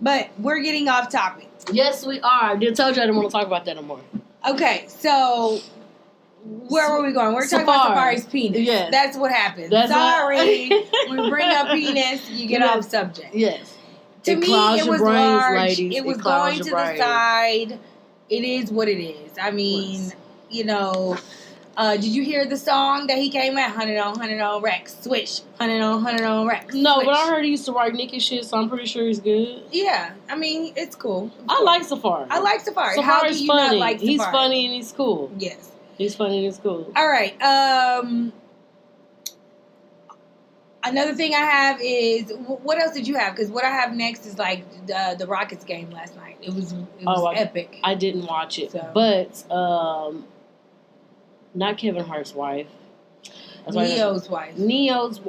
But we're getting off topic. Yes, we are. I told you I didn't want to talk about that no more. Okay, so where were we going? We're talking about Safari's penis. Yes. That's what happens. That's Sorry. When we bring up penis, you get off subject. Yes. To me, it was large. Ladies. It was going to the side. It is what it is. I mean, you know, did you hear the song that he came at? 100 on Rex. Switch. 100 on Rex. No, Switch. but I heard he used to write Nicki shit, so I'm pretty sure he's good. Yeah. I mean, it's cool. I like Safari. I like Safari. Safari's How can you funny. not like Safari? He's funny and he's cool. Yes. He's funny and he's cool. All right. Another thing I have is, what else did you have? Because what I have next is like the Rockets game last night. It was epic. I didn't watch it, So. but not Kevin Hart's wife. Neo's wife. Neo's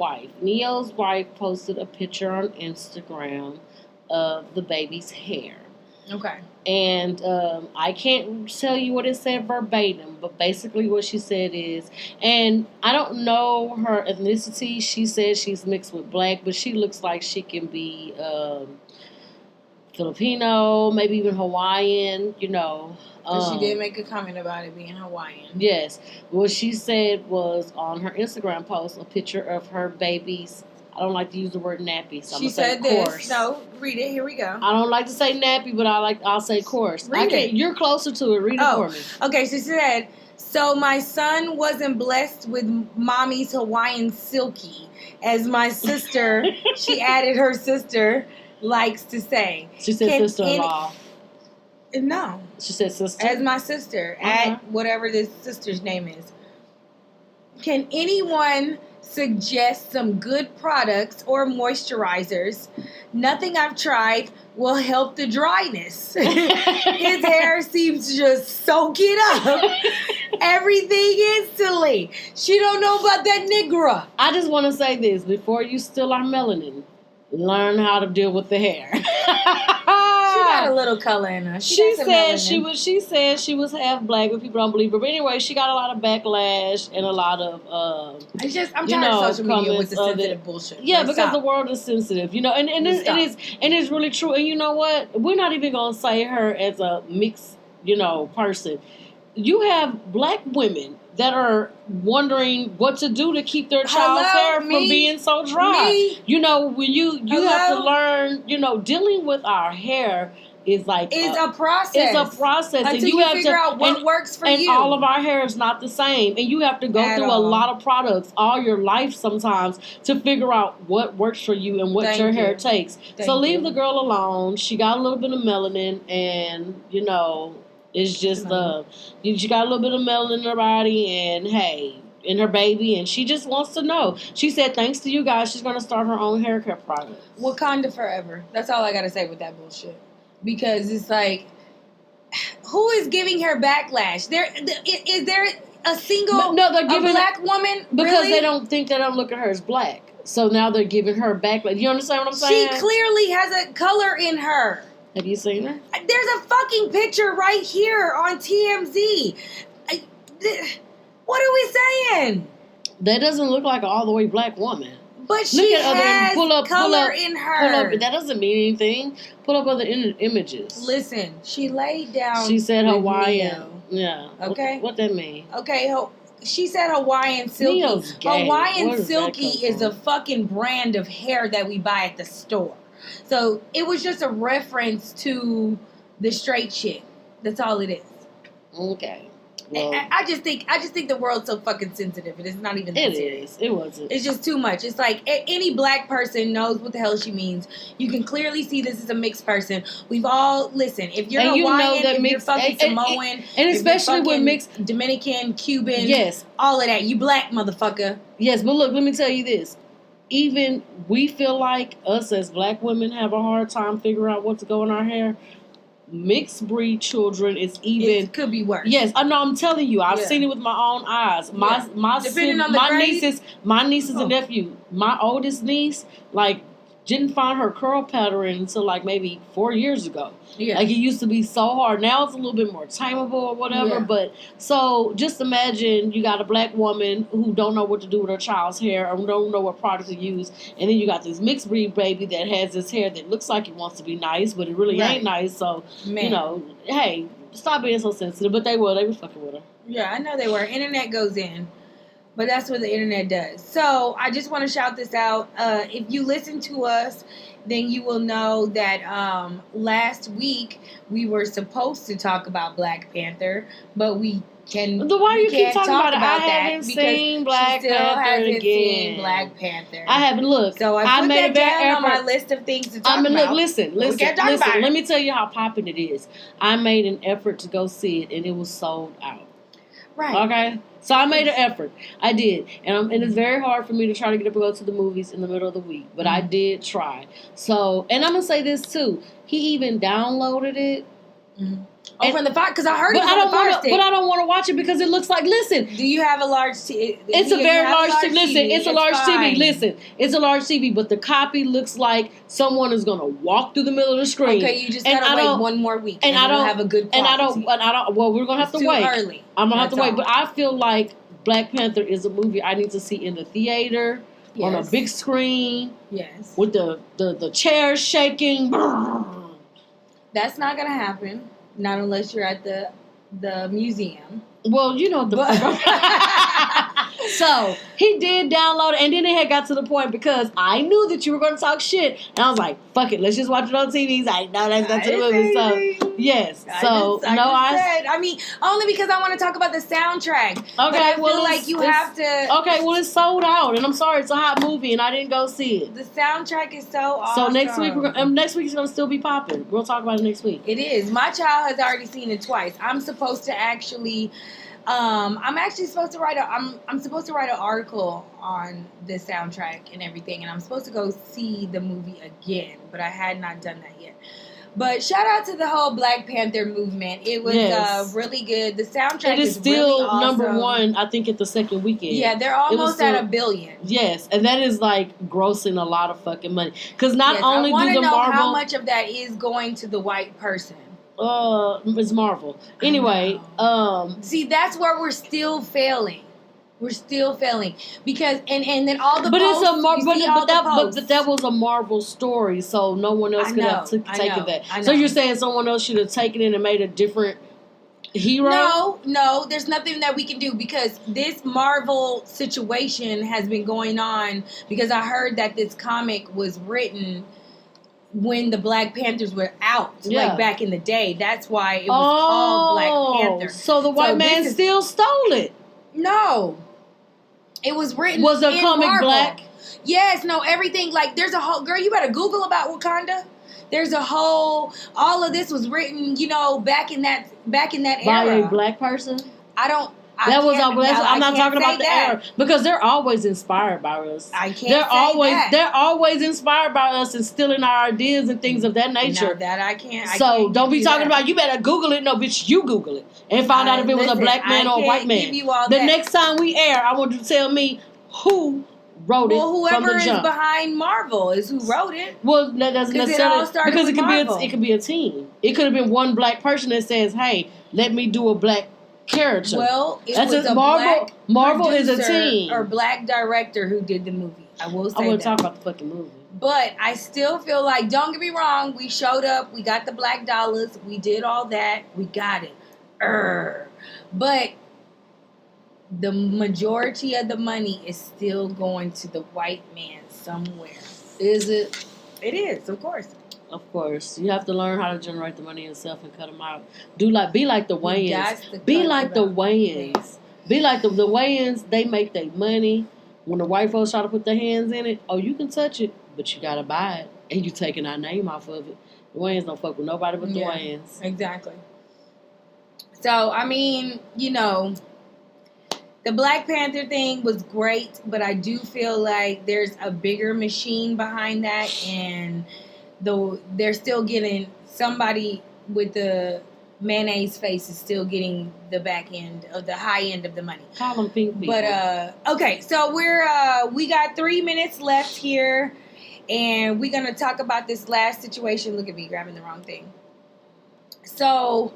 wife posted a picture on Instagram of the baby's hair. Okay. And I can't tell you what it said verbatim, but basically what she said is, and I don't know her ethnicity. She said she's mixed with black, but she looks like she can be Filipino, maybe even Hawaiian, you know. But she did make a comment about it being Hawaiian. Yes. What she said was on her Instagram post, a picture of her baby's, I don't like to use the word nappy, so she I'm said say this. coarse. No, read it. Here we go. I don't like to say nappy, but I'll say coarse. Read it. You're closer to it. Read it for me. Okay, she said, so my son wasn't blessed with mommy's Hawaiian silky, as my sister, she added her sister, likes to say. She said sister-in-law. No. She said sister? As my sister, at whatever this sister's name is. Can anyone suggest some good products or moisturizers? Nothing I've tried will help the dryness. His hair seems to just soak it up. Everything instantly. She don't know about that nigga. I just want to say this. Before you steal our melanin, learn how to deal with the hair. She got a little color in her. She said she was half black, but people don't believe her. But anyway, she got a lot of backlash and a lot of I'm tired of social media with the sensitive bullshit. Yeah, like, because stop. the world is sensitive, you know, and it's really true. And you know what? We're not even gonna say her as a mixed, you know, person. You have black women that are wondering what to do to keep their child's hair from being so dry. You know, when you have to learn, you know, dealing with our hair is like a process. It's a process. Until and you have figure to, out what works for you. And all of our hair is not the same. And you have to go through a lot of products all your life sometimes to figure out what works for you and what your hair takes. So leave the girl alone. She got a little bit of melanin and, you know, it's just she got a little bit of melanin in her body and hey, in her baby, and she just wants to know. She said, thanks to you guys, she's going to start her own haircut product. Wakanda forever. That's all I got to say with that bullshit. Because it's like, who is giving her backlash? Is there a single they're giving a black woman? Because really? they don't look at her as black. So now they're giving her backlash. You understand what I'm saying? She clearly has a color in her. Have you seen her? There's a fucking picture right here on TMZ. What are we saying? That doesn't look like an all the way black woman. But she has color in her. That doesn't mean anything. Pull up other images. Listen, she laid down. She said Hawaiian. Neo. Yeah. Okay. What that mean? Okay. She said Hawaiian silky. Neo's gay. Hawaiian silky is a fucking brand of hair that we buy at the store. So it was just a reference to the straight shit. That's all it is. Okay. Well, I just think the world's so fucking sensitive. It is not even that serious. It wasn't. It's just too much. It's like any black person knows what the hell she means. You can clearly see this is a mixed person. We've all listen. If you're Hawaiian, you know that if you're fucking Samoan, and especially with mixed Dominican, Cuban, yes, all of that. You black motherfucker. Yes, but look, let me tell you this. even we feel like us as black women have a hard time figuring out what to go in our hair. Mixed breed children is even It could be worse. Yes, I know. I'm telling you, I've Yeah. seen it with my own eyes. My Depending on the my grade? nieces and nephew. My oldest niece, like, didn't find her curl pattern until like maybe 4 years ago. Yeah. Like, it used to be so hard. Now it's a little bit more tameable or whatever. Yeah. But so just imagine you got a black woman who don't know what to do with her child's hair or don't know what product to use, and then you got this mixed breed baby that has this hair that looks like it wants to be nice, but it really Right. ain't nice. So Man. you know, hey, stop being so sensitive. But they was fucking with her. Yeah, I know they were. Internet goes in. But that's what the internet does. So I just want to shout this out. If you listen to us, then you will know that last week we were supposed to talk about Black Panther, but we can. Why you keep can't talking talk about it? I that haven't because seen Black she still Panther hasn't again. seen Black Panther. I haven't looked. So I put made that a down on effort. my list of things to talk I mean, about. look, listen. can't talk about it. Let me tell you how popping it is. I made an effort to go see it, and it was sold out. Right. Okay, so I made an effort. I did, and it's very hard for me to try to get up and go to the movies in the middle of the week, but I did try. So, and I'm gonna say this too. He even downloaded it. Mm-hmm. Oh, from the fire, because I heard But it on the fire stick. But I don't want to watch it because it looks like. Listen, Do you have a large TV? it's a very large TV. Listen, it's a large TV. fine. Listen, it's a large TV, but the copy looks like someone is gonna walk through the middle of the screen. Okay, you just And gotta I wait don't- one more week, and I it'll don't have a good And quality. I don't. Well, we're gonna have It's to too wait. early. I'm gonna have to That's wait. all. But I feel like Black Panther is a movie I need to see in the theater on a Yes. big screen Yes, with the chairs shaking. that's not gonna happen. Not unless you're at the museum. Well, you know the. So he did download it, and then it had got to the point because I knew that you were going to talk shit, and I was like, "Fuck it, let's just watch it on TV." He's like, "No, let's go to the movie." So yes, I mean, only because I want to talk about the soundtrack. But I feel like you have to. Okay, well, it's sold out, and I'm sorry, it's a hot movie, and I didn't go see it. The soundtrack is so awesome. So next week, next week is going to still be popping. We'll talk about it next week. It is. My child has already seen it twice. I'm supposed to actually. I'm actually supposed to write I'm supposed to write an article on the soundtrack and everything, and I'm supposed to go see the movie again, but I had not done that yet. But shout out to the whole Black Panther movement. It was really good. The soundtrack It is still really awesome. number one, I think, at the second weekend. Yeah, they're almost at $1 billion. Yes, and that is like grossing a lot of fucking money. Because not only I want do to the know Marvel, how much of that is going to the white person. It's Marvel. Anyway, See, that's where we're still failing. We're still failing because and then all the but posts, it's a Marvel. but That was a Marvel story, so no one else could have taken that. I So know. you're saying someone else should have taken it and made a different hero? No, there's nothing that we can do because this Marvel situation has been going on because I heard that this comic was written when the Black Panthers were out, like back in the day. That's why it was called Black Panther. So the white man still stole it. No. It was written Was the in comic Marvel. black? Yes, no, everything. Like, there's a whole... Girl, you better Google about Wakanda. There's a whole... All of this was written, back in that era. By a black person? I'm not talking about the era because they're always inspired by us. They're always inspired by us and stealing our ideas and things of that nature. No, that I can't. So don't be talking about you better Google it. No, bitch, you Google it and find out if it was a black man or a white man. Next time we air, I want you to tell me who wrote it. Well, whoever is jump. behind Marvel is who wrote it. Well, that doesn't necessarily because it could be a team. It could have been one black person that says, "Hey, let me do a black character." Well, Marvel is a team or black director who did the movie. I will say I want to talk about the fucking movie. But I still feel like, don't get me wrong, we showed up, we got the black dollars, we did all that, we got it. But the majority of the money is still going to the white man somewhere. Is it? It is, of course. Of course, you have to learn how to generate the money yourself and cut them out. Be like the Wayans. Be like the Wayans. Be like the Wayans. They make their money. When the white folks try to put their hands in it, you can touch it, but you gotta buy it, and you taking our name off of it. The Wayans don't fuck with nobody but the Wayans. Exactly. So I mean, The Black Panther thing was great, but I do feel like there's a bigger machine behind that, and though they're still getting somebody with the mayonnaise face is still getting the back end of the high end of the money. Call them pink people. But okay, so we got 3 minutes left here, and we're gonna talk about this last situation. Look at me grabbing the wrong thing. So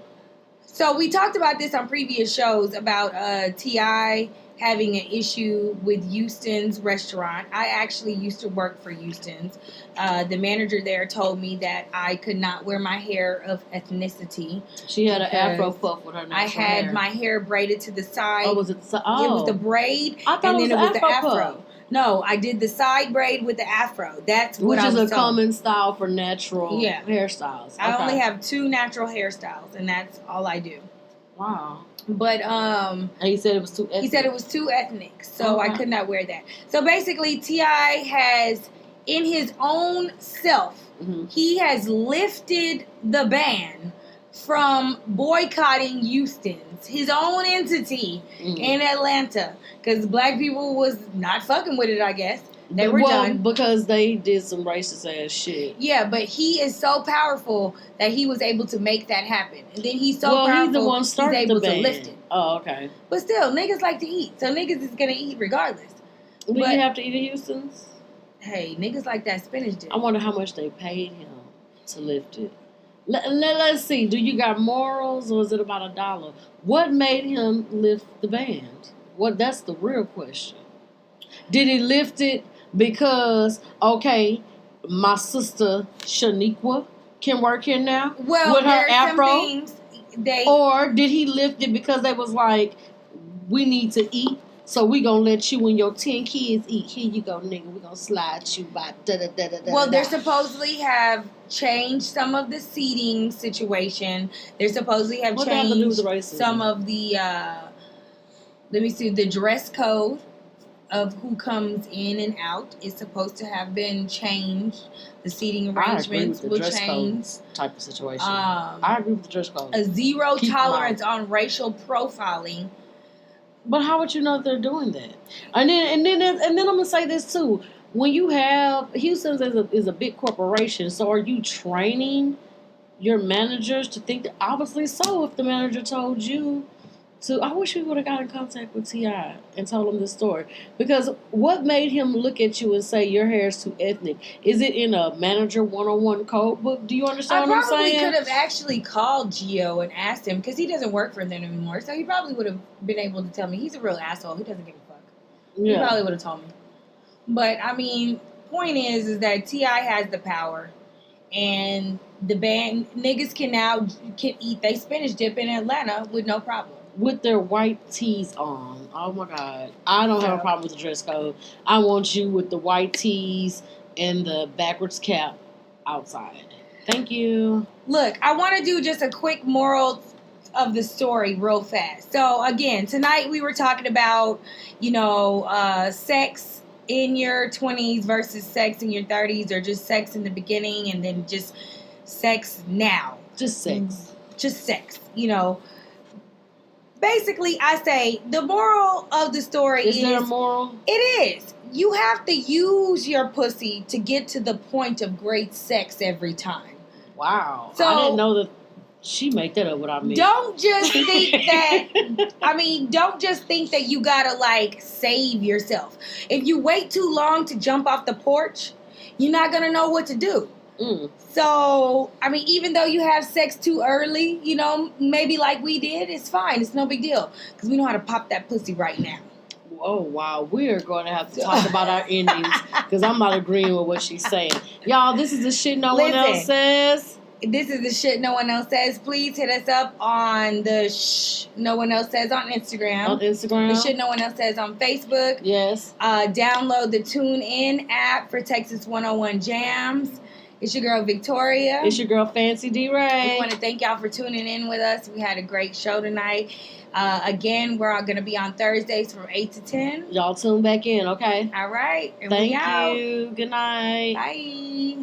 we talked about this on previous shows about T.I. having an issue with Houston's restaurant. I actually used to work for Houston's. The manager there told me that I could not wear my hair of ethnicity. She had an afro puff with her natural I had hair. my hair braided to the side. Oh, was it? It was the braid, I thought and then it was the afro afro. puff. No, I did the side braid with the afro. That's what Which I is was a told. common style for natural Yeah. hairstyles. I Okay. only have 2 natural hairstyles, and that's all I do. Wow. But And he said it was too ethnic. he said it was too ethnic, so I Okay. could not wear that. So basically, T.I. has, in his own self, Mhm. he has lifted the ban from boycotting Houston's, his own entity in Atlanta, because black people was not fucking with it, I guess. They were done. Because they did some racist ass shit. Yeah, but he is so powerful that he was able to make that happen. And then he's so Well, powerful, he's the one he's started able the to ban. lift it. Oh, okay. But still, niggas like to eat. So niggas is going to eat regardless. Do But- you have to eat at Houston's? Hey, niggas like that spinach dip. I wonder how much they paid him to lift it. Let's see. Do you got morals, or is it about $1? What made him lift the band? That's the real question. Did he lift it because, okay, my sister Shaniqua can work here now Well, with her there are some afro? things they... Or did he lift it because they was like, we need to eat, so we gonna let you and your 10 kids eat. Here you go, nigga. We gonna slide you by da-da-da-da-da-da. Well, they supposedly have changed some of the seating situation. They supposedly have What that have to do with changed racism? some of the, let me see, the dress code of who comes in and out is supposed to have been changed. The seating arrangements will change. Type of situation. I I agree with the dress code. A zero Keep tolerance on racial profiling. But how would you know they're doing that? And then I'm gonna say this too. When you have Houston's is a big corporation, so are you training your managers to think that? Obviously so. If the manager told you to, I wish we would have got in contact with T.I. and told him this story, because what made him look at you and say your hair is too ethnic? Is it in a manager 101 code book? Do you understand I what I'm probably saying? could have actually called Gio and asked him, because he doesn't work for them anymore. So he probably would have been able to tell me. He's a real asshole. He doesn't give a fuck. He Yeah. probably would have told me. But I mean, point is that T.I. has the power, and the band niggas can eat they spinach dip in Atlanta with no problem. With their white tees on. Oh my God. I don't have a problem with the dress code. I want you with the white tees and the backwards cap outside. Thank you. Look, I want to do just a quick moral of the story real fast. So again, tonight we were talking about, sex in your 20s versus sex in your 30s, or just sex in the beginning and then just sex now. Just sex. Just sex, Basically, I say the moral of the story is... Is there a moral? It is. You have to use your pussy to get to the point of great sex every time. Wow. So, I didn't know that she made that up without me. Don't just think don't just think that you gotta save yourself. If you wait too long to jump off the porch, you're not gonna know what to do. So, even though you have sex too early, maybe like we did, it's fine. It's no big deal. Because we know how to pop that pussy right now. Oh, wow. We're going to have to talk about our endings, because I'm not agreeing with what she's saying. Y'all, this is the shit no one else says. This is the shit no one else says. Please hit us up on the no one else says on Instagram. On Instagram. The shit no one else says on Facebook. Yes. Download the TuneIn app for Texas 101 Jams. It's your girl, Victoria. It's your girl, Fancy D. Ray. We want to thank y'all for tuning in with us. We had a great show tonight. Again, we're all going to be on Thursdays from 8 to 10. Y'all tune back in, okay? All right. And Thank we out. you. Good night. Bye.